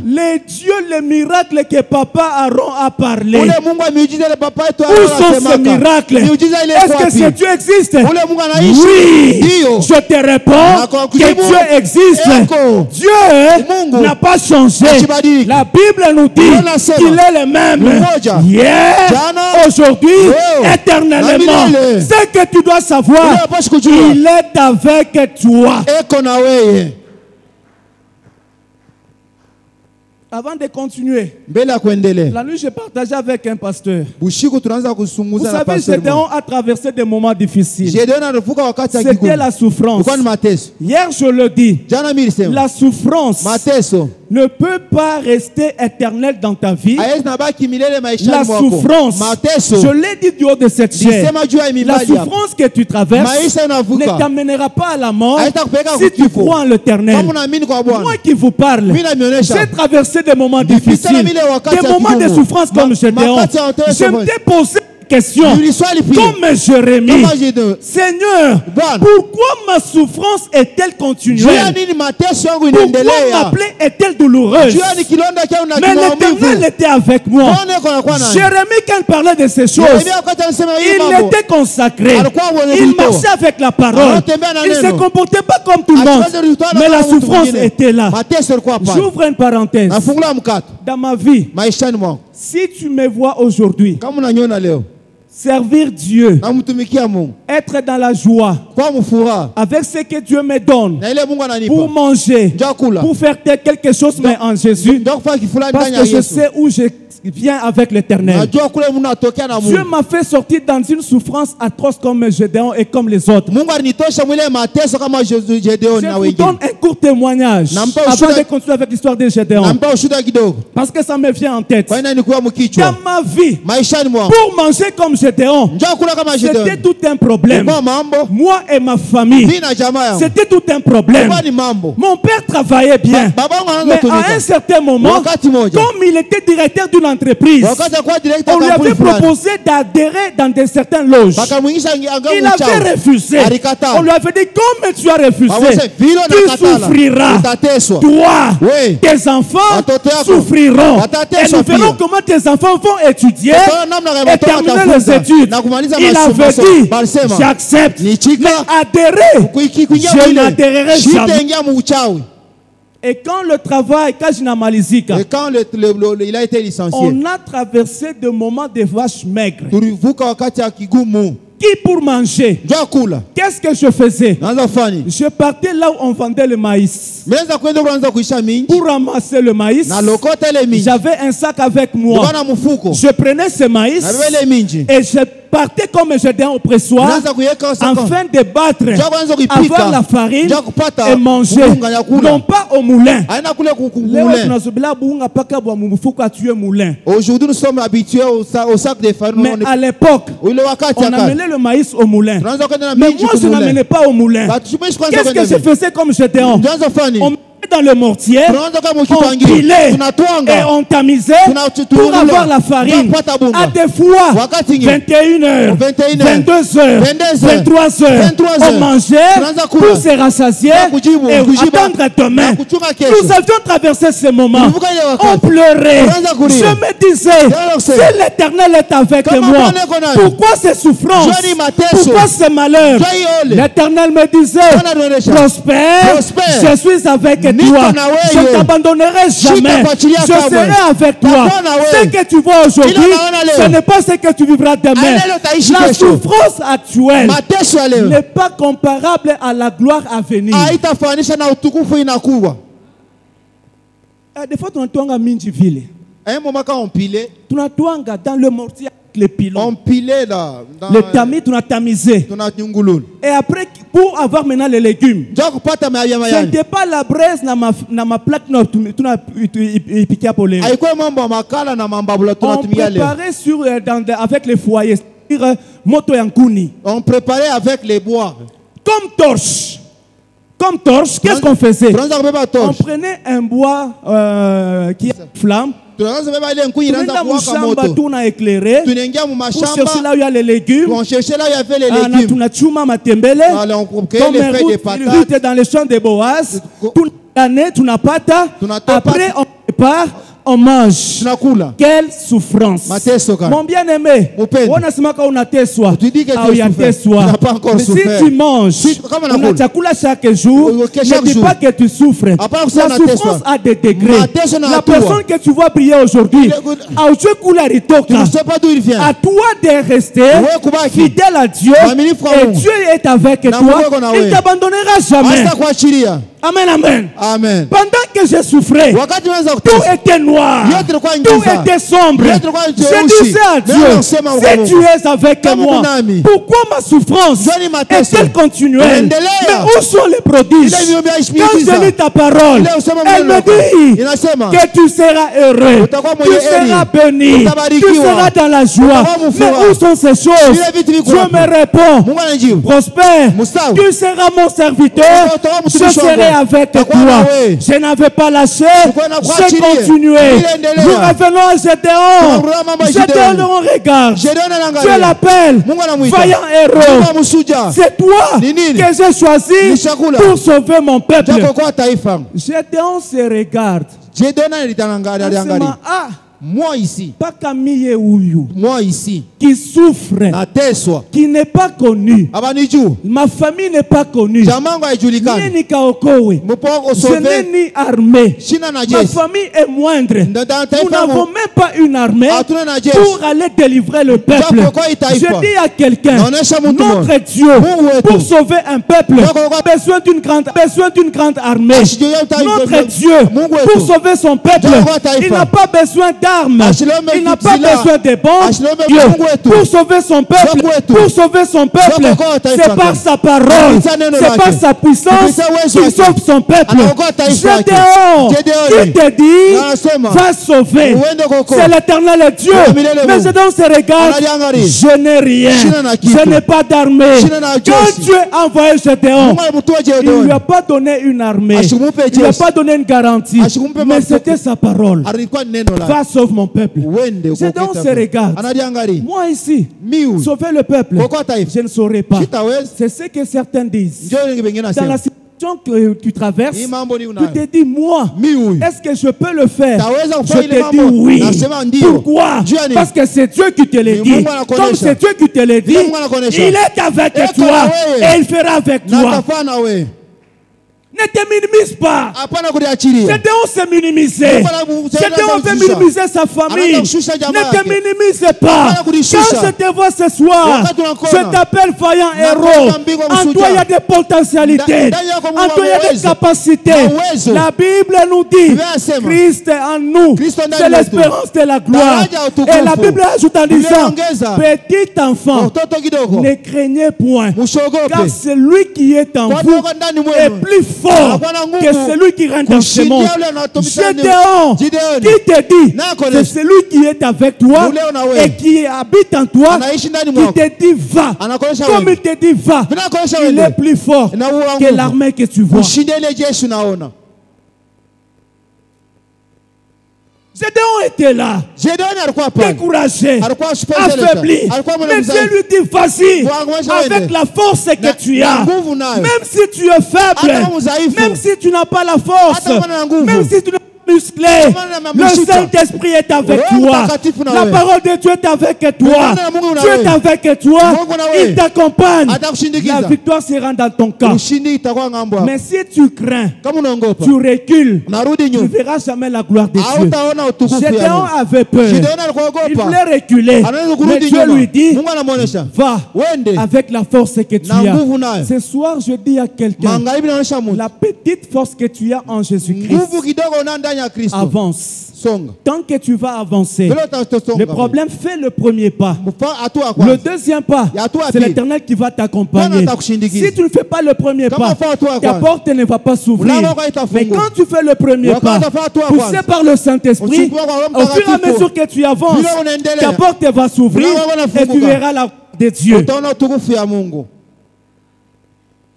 S1: les dieux, les miracles que papa Aaron a parlé, où sont ces miracles? Est-ce que ce Dieu existe? Oui, je te réponds que Dieu existe. Dieu n'a pas changé. La Bible nous dit qu'il est le même hier, aujourd'hui, éternellement. Ce que tu dois savoir, il est avec toi. Avant de continuer, la nuit, j'ai partagé avec un pasteur. Vous savez, Gédéon a traversé des moments difficiles. C'était la souffrance. Hier, je le dis, la souffrance ne peut pas rester éternel dans ta vie.
S2: haiwezi nabaki milele maishani
S1: La
S2: mwako.
S1: souffrance,
S2: Mateso.
S1: je l'ai dit du haut de cette chair,
S2: Nisema juu ya
S1: la
S2: mibali hapa.
S1: souffrance que tu traverses
S2: Maisha
S1: ne
S2: unavuka.
S1: t'amènera pas à la mort
S2: Haitakupeleka
S1: si tu
S2: kifo.
S1: crois en l'éternel.
S2: Kama unaamini kwa Bwana.
S1: Moi qui vous parle,
S2: Mimi namionyesha.
S1: j'ai traversé des moments difficiles,
S2: wakati
S1: des
S2: ya
S1: moments de
S2: kigumu.
S1: souffrance comme Gédéon.
S2: Makati ya mateso.
S1: Je me t'ai posé une question,
S2: Yuli swali pia.
S1: comme Jérémie.
S2: Kama Gédéon.
S1: Seigneur,
S2: Bwana.
S1: pourquoi ma souffrance est-elle
S2: Juu ya
S1: continuelle?
S2: nini mateso yangu
S1: Pourquoi
S2: inaendelea?
S1: ma plaie est-elle douloureuse?
S2: Juu ya ni kilonda changu na
S1: Mais
S2: kina
S1: l'Éternel
S2: maumivu.
S1: était avec moi.
S2: Bwana yuko anakuwa nani?
S1: Jérémie, quand il parlait de ces choses,
S2: Yeremia wakati anasema hii
S1: il
S2: mambo.
S1: était consacré.
S2: Alikuwa mwenye
S1: Il
S2: kujitoa.
S1: marchait avec la parole.
S2: Anatembea na
S1: Il ne se
S2: neno.
S1: comportait pas comme tout le monde.
S2: Hatuwezi kujitoa na
S1: Mais la
S2: kama mtu
S1: souffrance
S2: mwingine.
S1: était là.
S2: Mateso yalikuwa pale.
S1: J'ouvre une parenthèse.
S2: Nafungula mkato.
S1: Dans ma vie,
S2: Maishani mwangu.
S1: si tu me vois aujourd'hui
S2: Kama unaniona leo.
S1: servir Dieu,
S2: Namtumikia Mungu.
S1: être dans la joie,
S2: Kwa mfuraha.
S1: avec ce que Dieu me donne,
S2: Na ile Mungu
S1: pour
S2: ananipa.
S1: manger,
S2: Njoo kula.
S1: pour faire quelque chose, mais en Jésus,
S2: Ndio kufanya kifulani
S1: parce
S2: ndani ya
S1: que je
S2: Yesu.
S1: sais où je viens avec l'Éternel.
S2: Najua kule mnatokea na
S1: Dieu
S2: Mungu.
S1: m'a fait sortir dans une souffrance atroce comme Gédéon et comme les autres.
S2: Mungu alinitosha mwile mateso kama Gedeon
S1: Je
S2: na
S1: vous
S2: wengine.
S1: donne un court témoignage
S2: Nampa
S1: avant
S2: ushuhuda-
S1: de continuer avec l'histoire de Gédéon.
S2: Nampa ushuhuda kidogo.
S1: Parce que ça me vient en tête.
S2: Kwa nini nikuwa
S1: Dans
S2: mkichwa?
S1: ma vie,
S2: Maishani mwangu.
S1: pour manger comme Gédéon,
S2: Njoo kula kama Gedeon.
S1: c'était tout un problème.
S2: Kwa mambo.
S1: Moi et ma famille,
S2: Mimi na jamaa yangu.
S1: c'était tout un problème.
S2: Kwa ni mambo.
S1: Mon père travaillait bien.
S2: Baba wangu anaanza
S1: Mais à
S2: kutumika.
S1: un certain moment,
S2: Wakati moja.
S1: comme il était directeur d'une entreprise,
S2: Wakati akuwa director
S1: on lui
S2: kampuni
S1: avait
S2: fulani.
S1: proposé d'adhérer dans certaines loges.
S2: Bakamwingisha angalau
S1: Il avait refusé.
S2: Alikataa.
S1: On lui avait dit, comme tu as refusé,
S2: Waweze vile
S1: tu
S2: unakatala.
S1: souffriras.
S2: Utateswa.
S1: Toi,
S2: Oui.
S1: tes enfants
S2: Watoto yako.
S1: souffriront.
S2: Watateswa
S1: Et nous verrons
S2: pia.
S1: comment tes enfants vont étudier
S2: Utaona namna
S1: et
S2: watoto
S1: terminer
S2: watafunza
S1: les études.
S2: na kumaliza
S1: Il
S2: masomo.
S1: avait dit,
S2: Balisema,
S1: j'accepte.
S2: nichika
S1: Mais adhérer,
S2: kuingia
S1: je
S2: mwile.
S1: n'adhérerai jamais.
S2: Shitaingia muuchawi.
S1: Et quand le travail, quand je n'ai malisika,
S2: Et quand il a été licencié,
S1: on a traversé des moments de vaches maigres.
S2: tulivuka wakati ya kigumu.
S1: Qui pour manger?
S2: Njoo kula.
S1: Qu'est-ce que je faisais?
S2: Naanza kufanya.
S1: Je partais là où on vendait le maïs.
S2: Mmeanza kwenda kuanza kuisha mingi.
S1: Pour ramasser le maïs,
S2: Na lokota ile mingi.
S1: j'avais un sac avec moi.
S2: Bwana mfuko.
S1: Je prenais ce maïs
S2: Na bebe ile mingi.
S1: et je partais comme j'étais au pressoir
S2: Naanza kuiweka soko.
S1: afin de battre,
S2: Njoo kwanza kuipika.
S1: avoir la farine
S2: Njoo kupata
S1: et manger,
S2: kufunga ya kula.
S1: non pas au moulin.
S2: Aina kule
S1: Leo
S2: kukule.
S1: tunazobela bunga paka bwa mfuko atuye moulin.
S2: Aujourd'hui nous sommes habitués au sac de farine.
S1: Mais à l'époque,
S2: Ile wakati
S1: on
S2: ya kazi.
S1: amenait le maïs au moulin.
S2: Tunaanza kwenda na
S1: Mais
S2: mingi
S1: moi, je
S2: kumule.
S1: n'amenais pas au moulin.
S2: Batumishi kwanza
S1: Qu'est-ce que
S2: kwenda
S1: je
S2: mingi.
S1: faisais comme Gédéon?
S2: Tunaanza kufanya.
S1: On mettait dans le mortier,
S2: Tunaanza kama
S1: on
S2: ukipangia.
S1: pilait et
S2: Tunatwanga.
S1: on tamisait pour
S2: Tunarula.
S1: avoir la farine.
S2: Tunapata bunga.
S1: À des fois,
S2: Wakati ingine.
S1: 21h,
S2: 21h,
S1: 22h,
S2: 22h,
S1: 23h,
S2: 23h.
S1: on mangeait
S2: Tunaanza kula.
S1: pour se rassasier
S2: Na kujibu,
S1: et
S2: kujiba.
S1: attendre demain.
S2: Na kuchunga kesho.
S1: Nous avions traversé ces moments.
S2: Tulivuka ile wakati.
S1: On pleurait.
S2: Tunaanza kulia.
S1: Je me disais,
S2: Ndio
S1: si
S2: nasema.
S1: l'Éternel est avec
S2: Kama
S1: moi,
S2: Bwana yuko nami.
S1: pourquoi ces souffrances?
S2: Joni mateso.
S1: Pourquoi ces malheurs?
S2: Joi ole.
S1: L'Éternel me disait,
S2: Bwana anaonyesha.
S1: prospère,
S2: Prospère.
S1: je suis avec
S2: Niko
S1: toi.
S2: na wewe.
S1: Je ne t'abandonnerai jamais.
S2: Sitakuachilia
S1: Je
S2: kamwe.
S1: serai avec toi.
S2: Takuwa na wewe.
S1: Ce que tu vois aujourd'hui,
S2: Kile unaona leo.
S1: ce n'est pas ce que tu vivras demain.
S2: Leo utaishi
S1: La
S2: kesho.
S1: souffrance actuelle
S2: Mateso ya leo.
S1: n'est pas comparable à la gloire à venir.
S2: Haitafanisha na utukufu inakuwa.
S1: Des fois, tunatwanga minji vile.
S2: À un moment quand on pilait,
S1: Tunatwanga dans le mortier avec les pilons.
S2: on pilait là. Dans
S1: Le tamis, tunatamisé.
S2: tunanyungululu.
S1: Et après, pour avoir maintenant les légumes,
S2: Njoo kupata mayai
S1: ce
S2: mayai.
S1: n'était pas la braise na ma plaque nord tunapikia pour les.
S2: Haikuwa mambo ya makala na mambabula
S1: On
S2: tunatumia leo.
S1: préparait avec les foyers, c'est-à-dire moto yankuni.
S2: On préparait avec les bois.
S1: Comme torche. Comme torche, qu'est-ce qu'on faisait?
S2: Tunaanza kubeba
S1: On
S2: torche.
S1: prenait un bois qui a une flamme.
S2: Tunaanza kubeba ile nkuni inaanza
S1: Tunaenda
S2: kuwaka
S1: mshamba,
S2: moto.
S1: tunaéclairé.
S2: Tunaingia mu
S1: Pour chercher
S2: mashamba.
S1: là où il y a les légumes.
S2: On cherchait là où il y avait les
S1: Na
S2: légumes.
S1: tunachuma matembele.
S2: Alors on créait
S1: Comme
S2: les
S1: un
S2: feuilles de
S1: route
S2: patates.
S1: dans les champs de Boaz. Tunane, tunapata.
S2: Tunatoa
S1: Après, on prépare, on mange.
S2: Tunakula.
S1: Quelle souffrance.
S2: Mateso kana.
S1: Mon bien-aimé,
S2: Mupende.
S1: on a sema qu'on a teswa.
S2: Tu dis que tu as
S1: Ah, il y a
S2: souffert.
S1: teswa.
S2: Tu n'as pas encore
S1: Mais si
S2: souffert.
S1: tu manges,
S2: Si- comme on a
S1: on a
S2: cool.
S1: chakula chaque jour,
S2: Chaque
S1: ne dis
S2: jour.
S1: pas que tu souffres.
S2: Après,
S1: La
S2: on a
S1: souffrance
S2: teswa.
S1: a des degrés.
S2: Mateso na
S1: La
S2: hatua.
S1: personne que tu vois briller aujourd'hui,
S2: Tu ne sais pas d'où il vient.
S1: à toi de rester
S2: Ouais, kubaki.
S1: fidèle à Dieu
S2: Mwaminifu kwa
S1: et
S2: Mungu.
S1: Dieu est avec
S2: Na
S1: toi.
S2: Mungu yuko na
S1: Il
S2: wewe.
S1: ne t'abandonnera jamais.
S2: Hasta kuachilia.
S1: Amen, amen.
S2: Amen.
S1: Pendant que je souffrais,
S2: Wakati unaweza
S1: tout
S2: kutesa.
S1: était noir,
S2: Yote ilikuwa
S1: tout
S2: giza.
S1: était sombre.
S2: Yote ilikuwa
S1: Je
S2: jeusi.
S1: disais à Dieu,
S2: Leo nasema kwa
S1: si
S2: Mungu,
S1: tu es avec
S2: kama
S1: moi,
S2: uko nami,
S1: pourquoi ma souffrance
S2: Njoni mateso.
S1: est-elle continuelle?
S2: Endelea.
S1: Mais où sont les prodiges?
S2: Ile miujiza.
S1: Quand je lis ta parole,
S2: Ile usema
S1: elle
S2: maneno
S1: me dit
S2: inasema,
S1: que tu seras heureux,
S2: utakuwa
S1: tu
S2: mwenye
S1: seras
S2: heri,
S1: béni,
S2: utabarikiwa,
S1: tu seras dans la joie.
S2: utakuwa
S1: Mais
S2: mfuraha.
S1: où sont ces choses?
S2: Vile vitu viko
S1: Dieu
S2: wapi?
S1: me répond,
S2: Mungu anajibu.
S1: prospère,
S2: Mustawi.
S1: tu seras mon serviteur,
S2: Utakuwa
S1: je
S2: mtumishi wangu.
S1: serai avec
S2: Utakuwa
S1: toi.
S2: nawe.
S1: Je n'avais pas lâché,
S2: Tulikuwa na
S1: j'ai
S2: kuachilia.
S1: continué.
S2: Ile endelea.
S1: Nous revenons à Gédéon.
S2: Tunarudi mambo ya
S1: Gédéon,
S2: Gideoni.
S1: on regarde.
S2: Gedeoni
S1: Dieu
S2: anaangalia.
S1: l'appelle
S2: Mungu anamuita.
S1: vaillant héros.
S2: Mungu amusuja.
S1: C'est toi
S2: Ni nini?
S1: que j'ai choisi
S2: Ni chakula.
S1: pour sauver mon peuple.
S2: Chako kwa taifa.
S1: Gédéon se regarde.
S2: Gedeoni alitangalia, aliangalia.
S1: Ah,
S2: Moi ici.
S1: pas Camille Ouyou
S2: Moi ici.
S1: qui souffre,
S2: Nateswa.
S1: qui n'est pas connu.
S2: Abanijuu.
S1: Ma famille n'est pas connue.
S2: Jamangu haijulikani.
S1: Ni Kaokowe.
S2: Mpoko
S1: Je n'ai
S2: usove.
S1: ni armée.
S2: Shina na
S1: Ma
S2: jeshi.
S1: famille est moindre.
S2: Dans
S1: Nous
S2: taifa
S1: n'avons
S2: mo.
S1: même pas une armée
S2: Hatuna na jeshi.
S1: pour aller délivrer le peuple.
S2: Japo kwa
S1: Je
S2: taifa.
S1: dis à quelqu'un,
S2: Naonesha mtu
S1: notre
S2: mmoja.
S1: Dieu,
S2: Mungu wetu.
S1: pour sauver un peuple,
S2: Japo kwa-
S1: a besoin d'une grande armée.
S2: Ashijua taifa.
S1: Notre Dieu,
S2: Mungu
S1: pour
S2: wetu.
S1: sauver son peuple,
S2: Japo kwa taifa.
S1: il n'a pas besoin d'armes.
S2: Ashilombe
S1: Il n'a pas
S2: silaha.
S1: besoin de bombes.
S2: Ashilombe
S1: Dieu,
S2: Mungu wetu.
S1: pour sauver son peuple,
S2: Mungu wetu.
S1: pour sauver son peuple,
S2: Japo kwa taifa.
S1: c'est par sa parole,
S2: Kupitia neno
S1: c'est
S2: lake.
S1: par sa puissance
S2: Kupitia uwezo
S1: qu'il
S2: wake.
S1: sauve son peuple.
S2: Anaokoa taifa lake.
S1: Gédéon,
S2: Gédéoni.
S1: qui te dit,
S2: Anasema,
S1: va sauver.
S2: uende koko.
S1: C'est l'éternel Dieu.
S2: Wa milele
S1: Mais
S2: Mungu.
S1: Gédéon se regarde,
S2: Analiangalia.
S1: je n'ai rien.
S2: Sina na kitu.
S1: Je n'ai pas d'armée.
S2: Sina na
S1: Quand
S2: jeshi.
S1: Dieu a envoyé Gédéon,
S2: Mungu alimtoa
S1: il ne lui
S2: Gedeoni.
S1: a pas donné une armée.
S2: Ashimumpe
S1: Il ne lui a
S2: jeshi.
S1: pas donné une garantie.
S2: Ashimumpe
S1: Mais
S2: mafuta.
S1: c'était sa parole.
S2: Alikuwa ni neno lake.
S1: Va sauve mon peuple.
S2: Uende
S1: Gédéon
S2: ukoketa.
S1: se regarde.
S2: Analiangalia.
S1: Moi ici,
S2: Miu.
S1: sauver le peuple,
S2: Okoa taifa.
S1: je ne saurais pas.
S2: Sitaweza.
S1: C'est ce que certains disent.
S2: Njoo wengi wengine
S1: Dans
S2: nasema.
S1: la situation que tu traverses,
S2: Hii mambo ni
S1: tu
S2: unayo.
S1: te dis, moi,
S2: Mi huyu.
S1: est-ce que je peux le faire?
S2: Taweza
S1: Je
S2: kufanya ile
S1: te dis
S2: mambo.
S1: oui.
S2: Nasema ndio.
S1: Pourquoi?
S2: Juu ya nini?
S1: Parce que c'est Dieu qui te le
S2: Ni
S1: dit.
S2: Mungu anakuonesha.
S1: Comme c'est Dieu qui te le dit,
S2: Ni Mungu anakuonesha.
S1: il est avec
S2: Eko
S1: toi
S2: na wewe.
S1: et il fera avec
S2: Na
S1: toi.
S2: atafanya wewe.
S1: Ne te minimise pas.
S2: Hapana kuliachilia.
S1: Gédéon s'est minimisé. Gédéon veut minimiser sa famille. Ne te minimise pas. Quand je te vois ce soir, je t'appelle vaillant héros. En toi, il y a des potentialités. En toi, il y a des capacités. La Bible nous dit, Christ en nous, c'est l'espérance de la gloire. Et la Bible ajoute en disant, petit enfant,
S2: Mtoto kidogo.
S1: ne craignez point,
S2: Mushogope.
S1: car celui qui est en
S2: Kwani
S1: vous
S2: wako ndani
S1: est
S2: mwenu.
S1: plus fort que celui qui rentre dans ce monde. Gédéon, qui te dit, c'est celui qui est avec toi et qui habite en toi,
S2: Anaishi ndani
S1: qui
S2: mwako.
S1: te dit va.
S2: Anakuonesha
S1: Comme
S2: wewe.
S1: il te dit va,
S2: Vinakuonesha
S1: il
S2: wewe.
S1: est plus fort
S2: Na huo
S1: que
S2: nguvu.
S1: l'armée que tu vois.
S2: Ushinde ile jeshi unaona.
S1: Gédéon était là,
S2: Gedeoni alikuwa pale.
S1: découragé,
S2: Alikuwa
S1: affaibli.
S2: Alikuwa mwenye
S1: Mais
S2: mzaifu.
S1: Dieu lui dit, vas-y,
S2: Mwangusha
S1: avec
S2: wende.
S1: la force que tu
S2: Na
S1: as.
S2: nguvu nayo.
S1: Même si tu es faible,
S2: Hata kama mzaifu.
S1: même si tu n'as pas la force,
S2: Hata kama na nguvu.
S1: même si tu n'es pas musclé,
S2: Kama na
S1: le
S2: mshuka.
S1: Saint-Esprit est avec
S2: Roho
S1: toi.
S2: Mtakatifu na
S1: La
S2: wewe.
S1: parole de Dieu est avec toi.
S2: Neno la Mungu na
S1: Dieu est
S2: wewe.
S1: avec toi.
S2: Mungu na wewe.
S1: Il t'accompagne.
S2: Atakushindikiza.
S1: La victoire sera dans ton camp.
S2: Ushindi itakuwa ng'ambo hapo.
S1: Mais si tu crains,
S2: Kama unaogopa.
S1: tu recules,
S2: Unarudi
S1: tu ne
S2: nyuma.
S1: verras jamais la gloire de Dieu.
S2: Hautaona utukufu ya
S1: Gédéon
S2: Mungu.
S1: avait peur.
S2: Gedeoni alikuwa
S1: Il
S2: ogopa.
S1: voulait reculer.
S2: Anaweza
S1: Mais
S2: kurudi
S1: Dieu
S2: nyuma.
S1: lui dit,
S2: Mungu anamuonesha.
S1: va
S2: Wende.
S1: avec la force que tu
S2: Na
S1: as.
S2: nguvu nayo.
S1: Ce soir, je dis à quelqu'un,
S2: Magharibi inaonyesha mtu.
S1: la petite force que tu as en Jésus-Christ,
S2: Nguvu kidogo una ndani ya Kristo.
S1: avance.
S2: Songa.
S1: Tant que tu vas avancer,
S2: Vile utasonga.
S1: le problème fait le premier pas.
S2: Hatua ya
S1: Le
S2: kwanza.
S1: deuxième pas,
S2: Ya hatua ya
S1: c'est
S2: pili.
S1: l'Éternel qui va t'accompagner.
S2: Bwana atakushindikiza.
S1: Si tu ne fais pas le premier
S2: Kama
S1: pas,
S2: fa hatua ya
S1: ta
S2: kwanza.
S1: porte ne va pas s'ouvrir.
S2: Mlango haitafungua.
S1: Mais quand tu fais le premier
S2: Wakati
S1: pas,
S2: utafanya hatua ya
S1: poussé
S2: kwanza.
S1: par le Saint-Esprit,
S2: Uchukua kwa Roho
S1: au fur et à
S2: Mtakatifu.
S1: mesure que tu avances,
S2: Vile unaendelea.
S1: ta porte va s'ouvrir
S2: Mlango unafunguka.
S1: et tu verras la de Dieu.
S2: Utaona utukufu ya Mungu.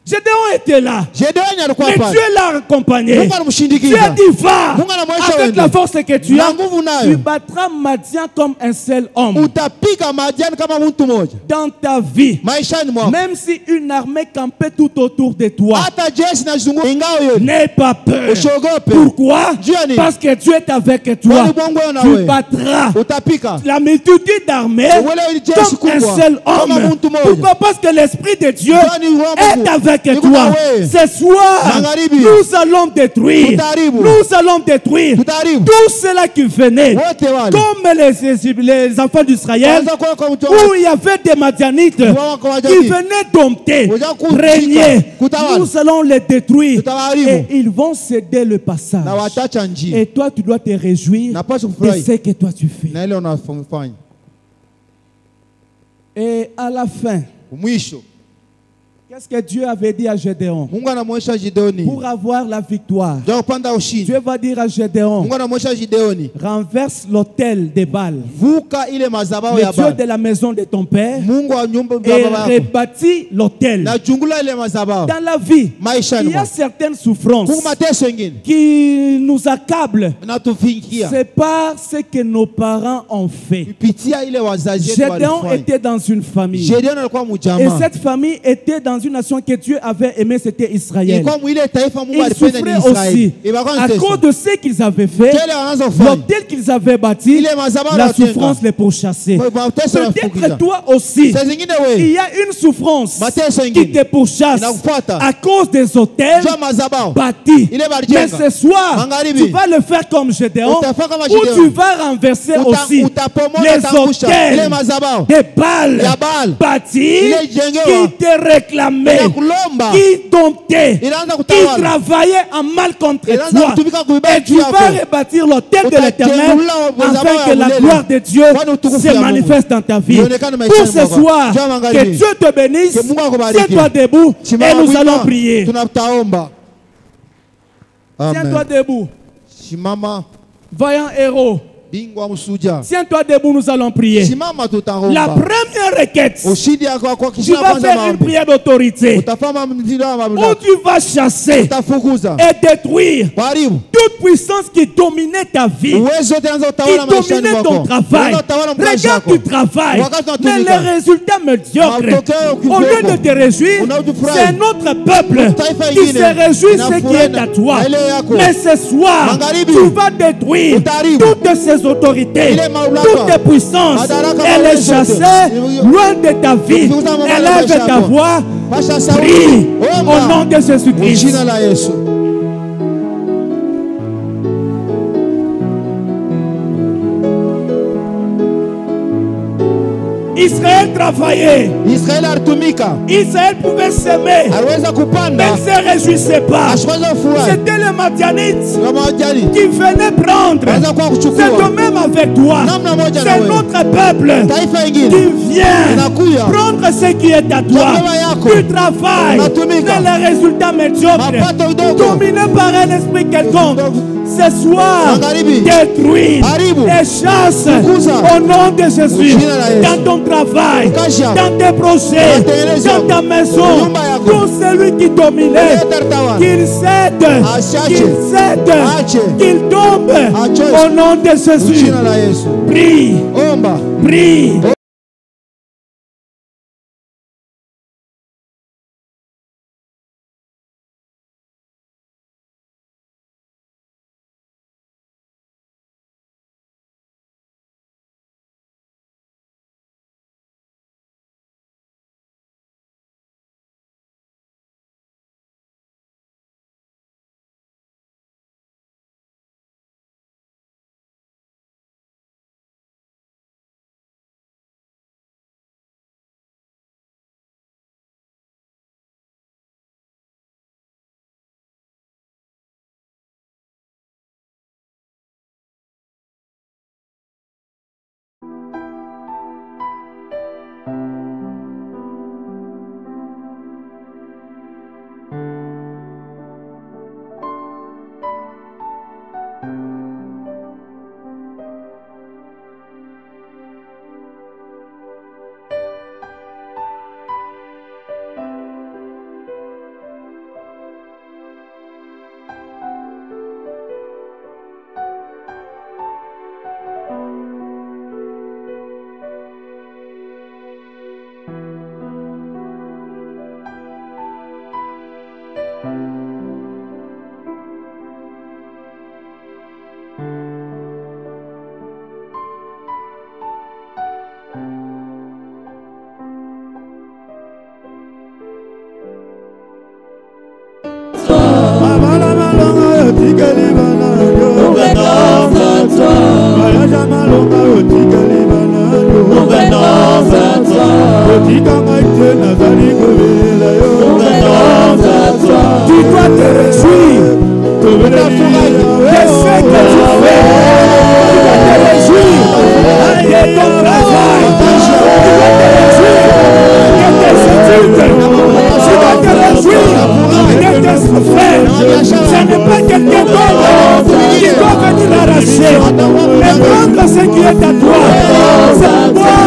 S1: Gédéon était là.
S2: Gedeoni alikuwa
S1: Mais
S2: pale.
S1: Dieu l'a accompagné.
S2: Mungu
S1: Dieu
S2: alimshindikiza.
S1: dit va.
S2: Mungu anamwonyesha
S1: Avec
S2: wende.
S1: la force que tu
S2: Na
S1: as,
S2: nguvu nayo.
S1: tu battras Madian comme un seul homme.
S2: Utapiga Madiani kama mtu mmoja.
S1: Dans ta vie,
S2: Maishani mwako.
S1: même si une armée campait tout autour de toi,
S2: Hata jeshi inazunguka ingao yote.
S1: n'aie pas peur.
S2: Usiogope.
S1: Pourquoi?
S2: Juu ya nini?
S1: Parce que Dieu est avec toi.
S2: Kwani Mungu yeye na
S1: Tu
S2: wewe.
S1: battras
S2: Utapika.
S1: la multitude d'armées
S2: Wale jeshi
S1: comme un
S2: kubwa.
S1: seul
S2: Kama
S1: homme.
S2: mtu mmoja.
S1: Pourquoi? Parce que l'Esprit de Dieu
S2: Kwani Roho wa
S1: est
S2: Mungu
S1: avec avec toi.
S2: Nikunawe.
S1: Ce soir,
S2: Magharibi.
S1: nous allons détruire.
S2: Tutaharibu.
S1: Nous allons détruire
S2: Tutaharibu.
S1: tout cela qui venait.
S2: Wote wale.
S1: Comme les enfants d'Israël,
S2: Kwanza kwa kwa mtu
S1: où il y avait des Madianites qui venaient dompter, régner. Nous allons les détruire. Et ils vont céder le passage.
S2: na watacha njia.
S1: Et toi, tu dois te réjouir
S2: Napaswa
S1: de
S2: kufurahi
S1: ce que toi tu fais.
S2: na ile unafanya.
S1: Et à la fin,
S2: Mwisho
S1: qu'est-ce que Dieu avait dit à Gédéon?
S2: Mungu anamwonyesha Gideoni
S1: Pour avoir la victoire,
S2: ndio kupanda ushindi.
S1: Dieu va dire à Gédéon,
S2: Mungu anamwonyesha Gideoni,
S1: renverse l'autel des Baals,
S2: vuka ile madhabahu
S1: le
S2: ya
S1: Dieu
S2: Baali.
S1: de la maison de ton père,
S2: Mungu wa nyumba
S1: et
S2: ya baba yako
S1: rebâtis l'autel.
S2: na jungula ile madhabahu
S1: Dans la vie,
S2: maisha
S1: il y a
S2: yangu.
S1: certaines souffrances
S2: Mungu mateso mengine
S1: qui nous accablent.
S2: natufingia
S1: C'est par ce que nos parents ont fait.
S2: kupitia ile wazazi wetu
S1: Gédéon
S2: walifanya.
S1: était dans une famille.
S2: Gideoni alikuwa
S1: Et
S2: mjamaa.
S1: cette famille était dans une nation que Dieu avait aimée, c'était Israël.
S2: Ilikuwa mwile taifa Mungu
S1: Ils
S2: alipenda ni
S1: souffraient
S2: Israeli.
S1: aussi
S2: Ilikuwa
S1: à
S2: mateso.
S1: cause de ce qu'ils avaient fait,
S2: Kile wanaanza kufanya.
S1: l'hôtel qu'ils avaient bâti,
S2: Ile madhabahu
S1: la
S2: wanajenga.
S1: souffrance les pourchassait.
S2: Mateso yanafukuza.
S1: Peut-être toi aussi,
S2: Saa zingine
S1: il
S2: wewe
S1: y a une souffrance
S2: mateso
S1: qui
S2: ingine
S1: te pourchasse
S2: inakufuata.
S1: à cause des hôtels
S2: Jua madhabahu
S1: bâtis.
S2: ile
S1: Mais
S2: balijenga.
S1: ce soir,
S2: Magharibi.
S1: tu vas le faire comme Gédéon,
S2: Utafanya kama
S1: où
S2: Gideoni.
S1: tu vas renverser aussi
S2: Utapomola
S1: les
S2: utaangusha ile
S1: hôtels
S2: madhabahu
S1: des Baals
S2: ya Baali
S1: bâtis
S2: ile jengewa
S1: qui te réclamaient,
S2: inakulomba
S1: qui domptaient,
S2: inaanza
S1: qui
S2: kutawala
S1: travaillaient en mal contre
S2: inaanza
S1: toi.
S2: kutumika kuibia
S1: Et tu
S2: juu
S1: vas
S2: yako.
S1: rebâtir l'autel de l'Éternel
S2: Utajenga madhabahu
S1: afin
S2: ya
S1: que la
S2: milele.
S1: gloire de Dieu
S2: Kwani utukufu
S1: se
S2: ya Mungu
S1: manifeste dans ta vie.
S2: ionekane
S1: Pour
S2: maishani
S1: ce
S2: mwako.
S1: soir,
S2: Jua magharibi.
S1: que Dieu te bénisse.
S2: Que Mungu akubariki.
S1: Tiens-toi debout et
S2: Simama
S1: nous
S2: wima,
S1: allons prier.
S2: tunataomba.
S1: Tiens-toi
S2: Amen.
S1: debout,
S2: Simama
S1: vaillant héros.
S2: bingwa msuja.
S1: Tiens-toi debout, nous allons prier.
S2: Simama
S1: La
S2: tutaomba.
S1: première requête,
S2: Ushindi yako kwa
S1: tu
S2: kishina
S1: vas
S2: kwanza
S1: faire une
S2: maombi.
S1: prière d'autorité
S2: Utafanya mtindo wa
S1: où
S2: mamlaka.
S1: tu vas chasser
S2: Utafukuza.
S1: et détruire
S2: Karibu.
S1: toute puissance qui dominait ta vie,
S2: Uwezo utaanza
S1: qui
S2: utawala maishani
S1: dominait
S2: mwako.
S1: ton travail.
S2: Unaanza utawala maisha
S1: Regarde
S2: yako.
S1: tu travailles,
S2: Wakati
S1: mais
S2: unatumika.
S1: les résultats médiocres.
S2: Matokeo
S1: Au lieu
S2: kidogo.
S1: de te réjouir,
S2: Unajifurahi.
S1: c'est notre peuple
S2: Taifa
S1: qui
S2: ingine.
S1: se réjouit ce qui
S2: Inafurahi
S1: est à toi.
S2: na ile yako.
S1: Mais ce soir,
S2: Magharibi.
S1: tu vas détruire
S2: Utaharibu.
S1: toutes ces autorités,
S2: Ile mamlaka.
S1: toutes tes puissances,
S2: Madaraka
S1: et les
S2: zote.
S1: chasser loin de ta vie.
S2: Ukiuza mamlaka
S1: Élève
S2: maisha
S1: ta
S2: yako.
S1: voix,
S2: Pasha sauti.
S1: prie
S2: Omba.
S1: au nom de Jésus-Christ.
S2: Jina la Yesu.
S1: Israël travaillait.
S2: Israeli alitumika.
S1: Israël pouvait s'aimer,
S2: Aliweza
S1: mais
S2: kupanda.
S1: il ne se réjouissait pas.
S2: Asiweza furahi.
S1: C'était les Madianites
S2: Kama wajali.
S1: qui venaient prendre.
S2: Anza kwa
S1: C'est
S2: kuchukua.
S1: de même avec toi.
S2: Namna moja na
S1: C'est
S2: wewe.
S1: notre peuple
S2: Taifa
S1: qui
S2: ingine.
S1: vient
S2: Inakuya.
S1: prendre ce qui est à toi.
S2: Chakula yako.
S1: Tu travailles
S2: Unatumika.
S1: dans les résultats médiocres,
S2: Mapato kidogo.
S1: dominé par un esprit quelconque. Ce soir,
S2: Magharibi.
S1: détruis
S2: Haribu.
S1: et chasse
S2: Fukuza.
S1: au nom de Jésus
S2: Jina la Yesu.
S1: dans ton travail,
S2: Kazi yako.
S1: dans tes projets,
S2: Matengenezo.
S1: dans ta maison,
S2: Nyumba yako.
S1: pour celui qui dominait.
S2: Leta tawala.
S1: Qu'il cède,
S2: Achache.
S1: qu'il cède,
S2: Ache.
S1: qu'il tombe
S2: Ache.
S1: au nom de Jésus.
S2: Jina la Yesu.
S1: Prie,
S2: Omba.
S1: prie.
S3: Nous venons à toi. Nous venons à toi. Nous venons à toi.
S1: Tu dois te réjouir de ce que tu fais. Tu dois te réjouir de ton travail. Tu dois te réjouir de tes études. Tu dois te réjouir de tes affaires. Ce n'est pas quelqu'un d'autre qui doit venir arracher, mais prendre ce qui est à toi. C'est toi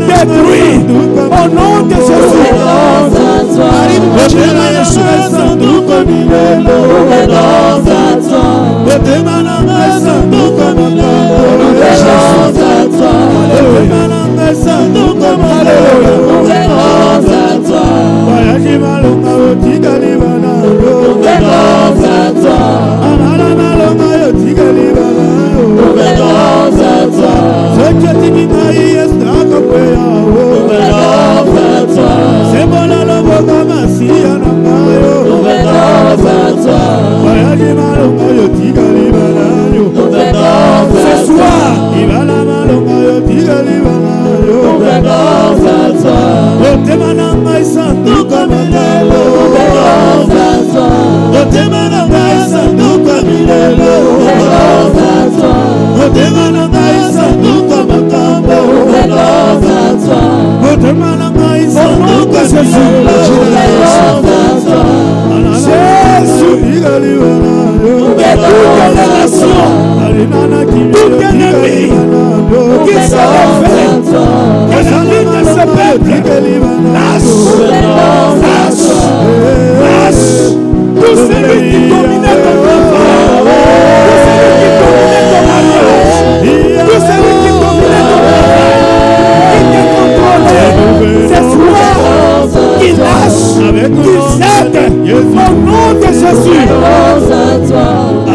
S1: détruire au nom de Jésus.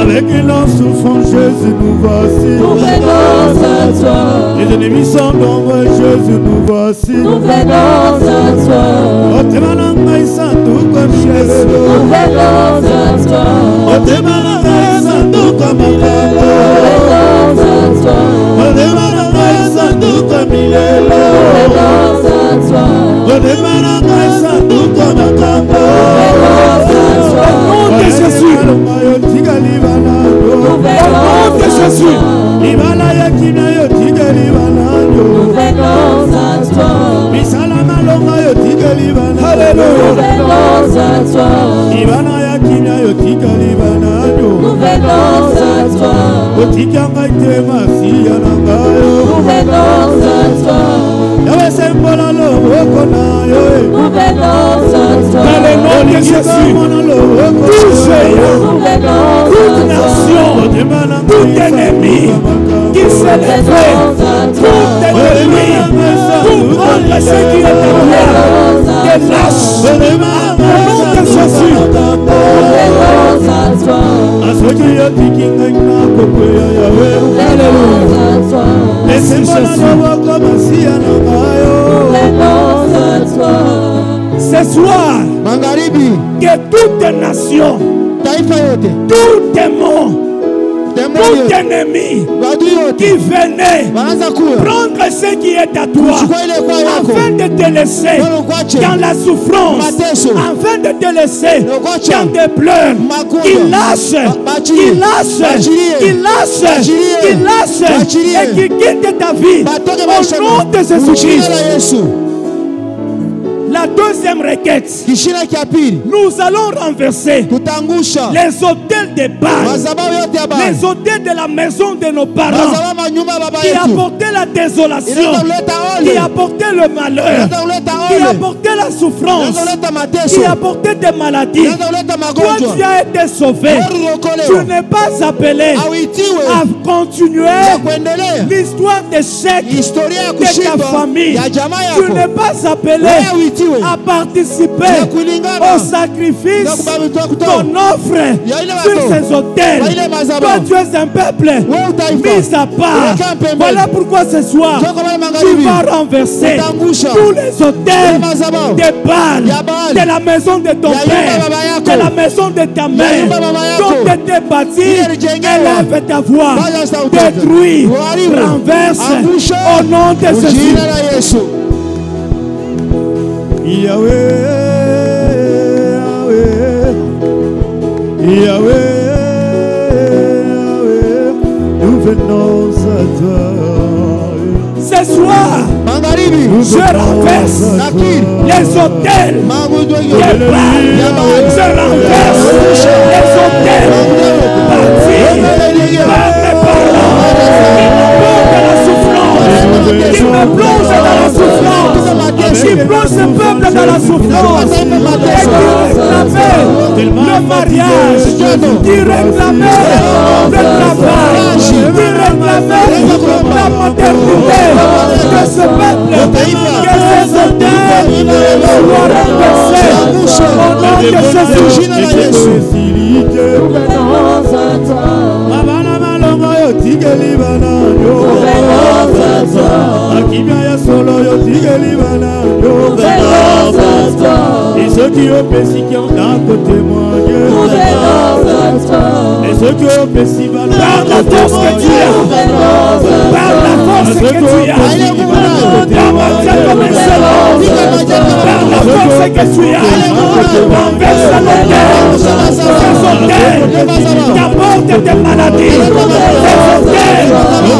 S4: Avec une lance souffrant, Jésus, nous voici.
S3: Nous venons à toi.
S4: Les ennemis sont nombreux, Jésus, nous voici.
S3: Nous venons à toi.
S4: Nous venons
S3: à toi. Toute nation, tout ennemi qui s'est levé, tout ennemi, tout contre ce qui est à toi, des lâches, au nom de Jésus. Ce soir, que toute nation, tout démon, tout ennemi qui venait prendre ce qui est à toi afin de te laisser dans la souffrance, afin de te laisser dans des pleurs, qu'il lâche, qu'il lâche, qu'il lâche, qu'il lâche et qu'il quitte ta vie au nom de Jésus-Christ. La deuxième requête, nous allons renverser les hôtels de Baal, les hôtels de la maison de nos parents qui apportaient la désolation, qui apportaient le malheur, qui apportaient la souffrance, qui apportaient des maladies. Toi, tu as été sauvé. Tu n'es pas appelé à continuer l'histoire d'échec de ta famille. Tu n'es pas appelé à participer au sacrifice qu'on offre sur ces autels. Toi, tu es un peuple mis à part. Voilà pourquoi ce soir, tu vas renverser tous les autels de Baal, de la maison de ton père, de la maison de ta mère, dont tu étais bâti. Élève ta voix, détruis, renverse au nom de Jésus.
S4: Yahweh, Yahweh, Yahweh, nous venons à toi.
S3: Ce soir, je renverse les autels de Baal. Je renverse les autels bâtis par mes parents qui me plongent dans la souffrance, qui plonge ce peuple dans la souffrance, et qui réclamait le mariage, qui réclamait le travail, qui réclamait la maternité de ce peuple, que ces autels soient renversés au nom de Jésus.
S4: Et ceux qui ont péché qui ont d'un côté témoigné, et ceux qui ont péché par
S3: la force que tu as, par la force que tu as, dans ma vie comme un seul homme, par la force que tu as, renverse l'autel, ces autels t'apportent des maladies, ces autels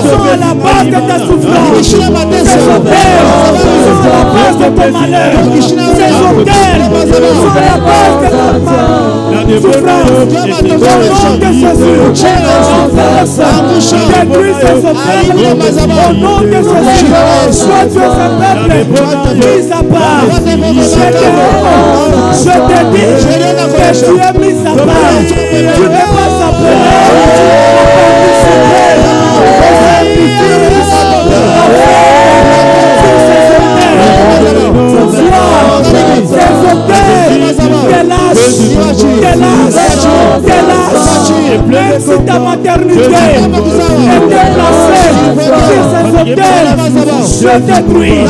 S3: sont à la base de ta souffrance, ces autels sont à la base de ton malheur, ces autels sont à la base de ta souffrance. Au nom de Jésus, détruis ces autels. Au nom de Jésus, toi tu es un peuple mis à part. Je te dis que tu es mis à part. Tu n'es pas appelé à participer aux sacrifices. Ces autels, même si ta maternité était placée sur ces autels, je détruis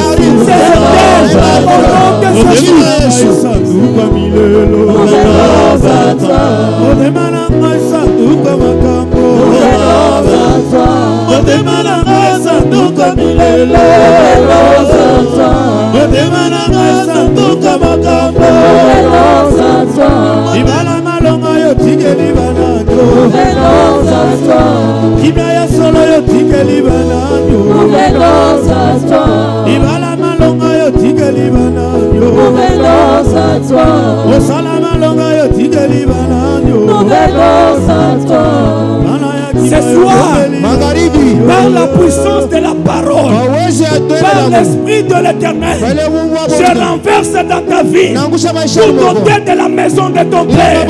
S3: ces autels au nom de Jésus.
S4: Ibala malonga yo tigeli bananyo, Kibaya solo yo tigeli bananyo, Ibala malonga yo tigeli bananyo, Osala malonga yo tigeli bananyo.
S3: Ce soir, par la puissance de la parole, par l'esprit de l'Éternel, je renverse dans ta vie tout hôtel de la maison de ton père.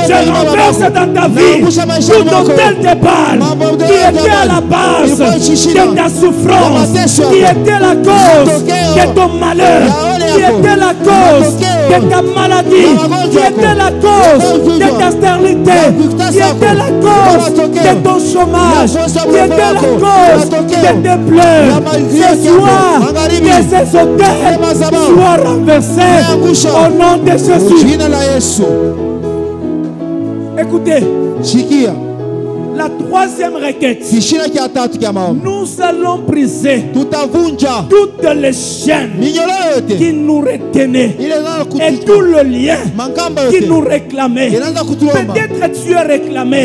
S3: Je renverse dans ta vie tout hôtel de Baal qui était à la base de ta souffrance, qui était la cause de ton malheur, qui était la cause de ta maladie, qui était la cause de ta stérilité, qui était la cause de ton chômage, qui était la cause de tes pleurs. Ce soir, que ces hôtels soient renversés au nom de Jésus. Écoutez, la troisième requête, nous allons briser toutes les chaînes qui nous retenaient et tout le lien qui nous réclamait. Peut-être tu es réclamé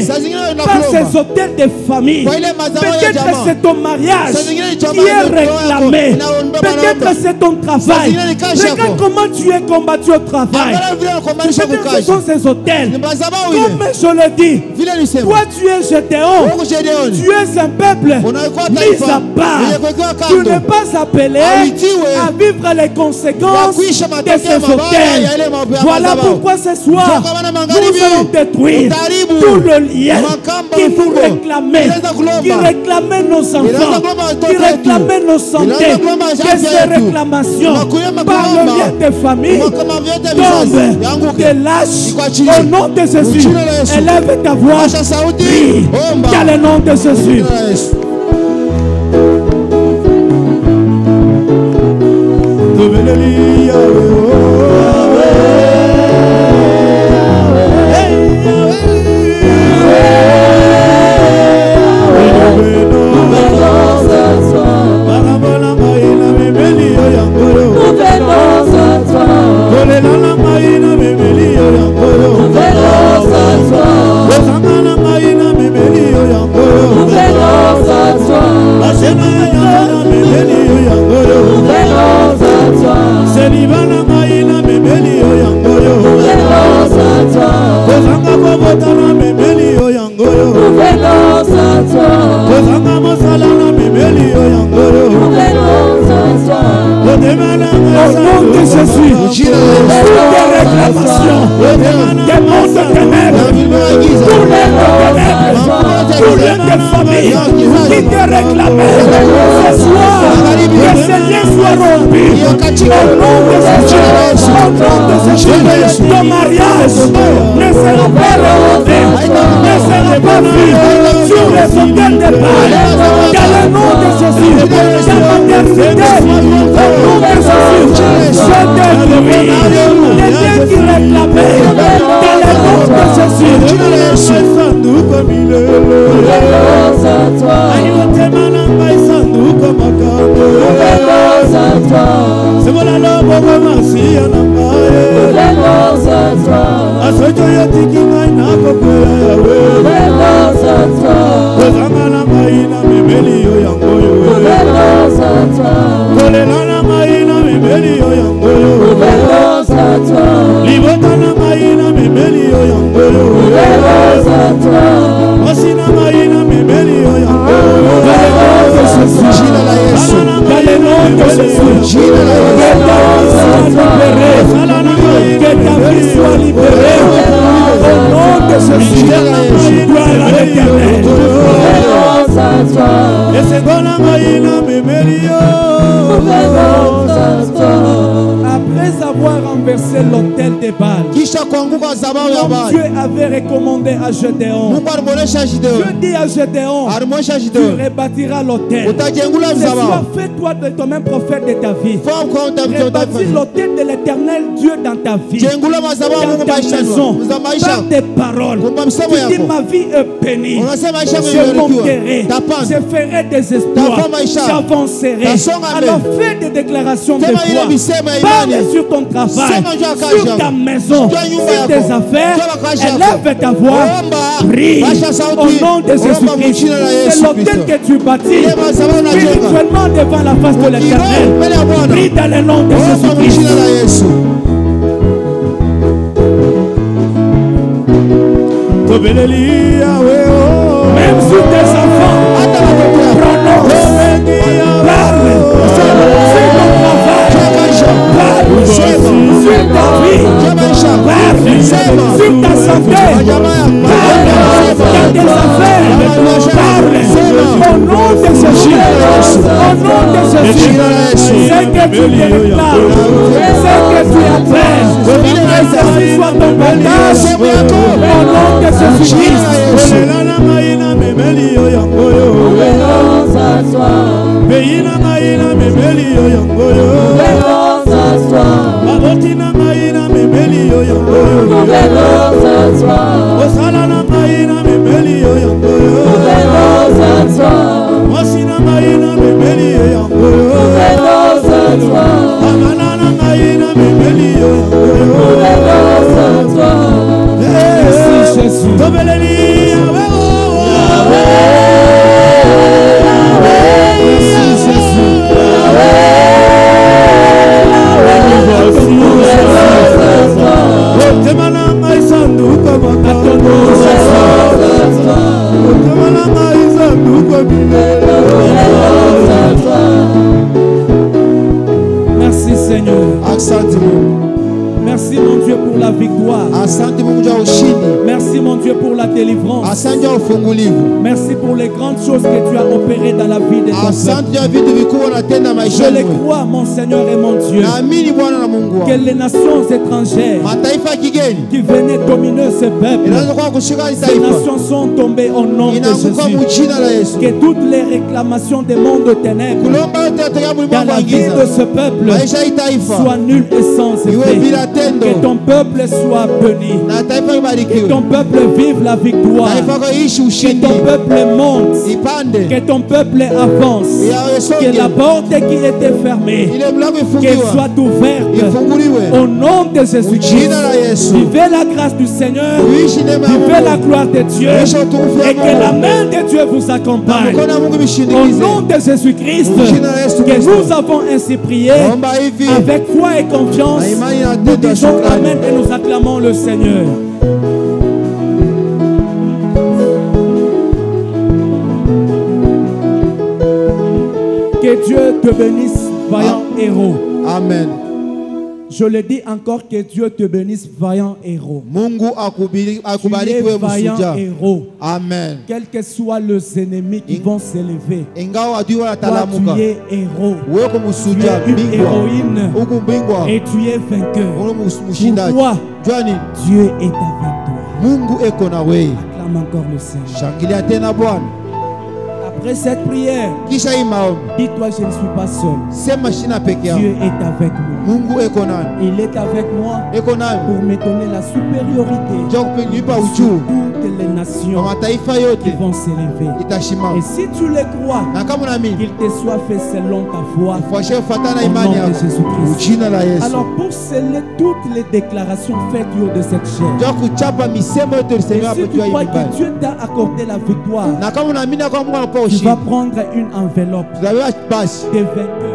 S3: par ces hôtels de famille. Peut-être c'est ton mariage qui est réclamé. Peut-être c'est ton travail. Regarde comment tu es combattu au travail. Peut-être ce sont ces hôtels. Comme je le dis, toi tu es jeté Gédéon, tu es un peuple mis à part. Tu n'es pas appelé à vivre les conséquences de ce fauteuil. Voilà pourquoi ce soir, nous allons détruire tout le lien qui vous réclamait, nos enfants, qui réclamait nos santé, que ces réclamations par le lien de famille tombent de lâche au nom de Jésus. Élève ta voix, prie, dans le nom de Jésus. Au nom de Jésus, toutes les réclamations des mondes de ténèbres, tous les ténèbres, tous les familles qui te réclamaient ce soir, que ces liens soient rompus. Au nom de Jésus, au nom de Jésus, ton mariage ne sera pas remonté, ne sera pas vu sur les autels de Baal. Dans le nom de Jésus, ta maternité, au nom de Jésus, je détruis les liens qui réclamaient. Dans le nom de Jésus, que ta vie soit libérée. Au nom de Jésus, gloire à l'Éternel. Après avoir renversé l'autel de Baal, Dieu avait recommandé à Gédéon. Dieu dit à Gédéon, tu rebâtiras l'autel. Ce soir, fais-toi de toi-même prophète de ta vie. Rebâtis l'autel de l'Éternel Dieu dans ta vie, dans ta maison, par tes paroles. Tu dis, ma vie est bénie. Je monterai, je ferai des espoirs, j'avancerai. Alors fais des déclarations de foi. Parle sur ton travail, sur ta maison, sur tes affaires. Élève ta voix, prie au nom de Jésus-Christ. C'est l'autel que tu bâtis spirituellement devant la face de l'Éternel. Prie dans le nom de Jésus-Christ. Même sur tes enfants, prononce, parle sur ton travail, parle sur ta vie, parle sur ta santé, parle dans tes affaires, parle au nom de Jésus, au nom de Jésus. C'est que tu déclares, c'est que tu appelles, que ceci soit ton bagage au nom de Jésus-Christ.
S1: Merci Seigneur. Merci mon Dieu pour la victoire. Merci mon Dieu pour la délivrance. Merci pour les grandes choses que tu as opérées dans la vie de ton peuple. Je les crois, mon Seigneur et mon Dieu, que les nations étrangères qui venaient dominer ce peuple, ces nations sont tombées au nom de Jésus. Que toutes les réclamations des mondes de ténèbres dans la vie de ce peuple soient nulles et sans effet. Que ton peuple soit béni. Que ton peuple vive la victoire. Que ton peuple monte. Que ton peuple avance. Que la porte qui était fermée, qu'elle soit ouverte. Au nom de Jésus-Christ. Vivez la grâce du Seigneur. Vivez la gloire de Dieu. Et que la main de Dieu vous accompagne. Au nom de Jésus-Christ, que nous avons ainsi prié avec foi et confiance. Nous disons amen et nous acclamons le Seigneur. Que Dieu te bénisse, vaillant héros.
S2: Amen.
S1: Je le dis encore, que Dieu te bénisse, vaillant héros.
S2: Mungu akubariki wewe mshujaa.
S1: Héros.
S2: Amen.
S1: Quels que soient les ennemis qui vont s'élever,
S2: Ingawa adui
S1: toi
S2: watalamuka,
S1: tu es héros.
S2: wewe
S1: Tu
S2: mshujaa,
S1: es une héroïne
S2: uko bingwa,
S1: et tu es vainqueur.
S2: mshindaji.
S1: Pourquoi?
S2: Jwani
S1: Dieu est avec toi.
S2: Mungu eko na wewe.
S1: Acclame encore le Seigneur.
S2: Shangilia tena Bwana.
S1: Après cette prière,
S2: Kisha hii maombi,
S1: dis-toi, je ne suis pas seul.
S2: sema shina peke yako.
S1: Dieu est avec nous.
S2: Mungu eko nani?
S1: Il est avec moi
S2: Eko nani?
S1: pour me donner la supériorité
S2: Njoo kunipa
S1: sur
S2: ujuu
S1: toutes les nations
S2: kwa mataifa
S1: qui
S2: yote
S1: vont s'élever.
S2: itashimama.
S1: Et si tu le crois,
S2: Na kama unaamini,
S1: qu'il te soit fait selon ta foi,
S2: fuache fatana
S1: au
S2: imani
S1: nom de
S2: yako.
S1: Jésus-Christ.
S2: Jina la Yesu.
S1: Alors pour sceller toutes les déclarations faites au de cette chair,
S2: Njoo kuchapa misemo yote
S1: et
S2: ulisema hapo
S1: si tu
S2: juu ya
S1: crois
S2: ibada.
S1: que Dieu t'a accordé la victoire,
S2: Na kama unaamini kwa Mungu anakupa
S1: tu
S2: ushindi,
S1: vas prendre une enveloppe
S2: tutabeba basi
S1: de vainqueurs.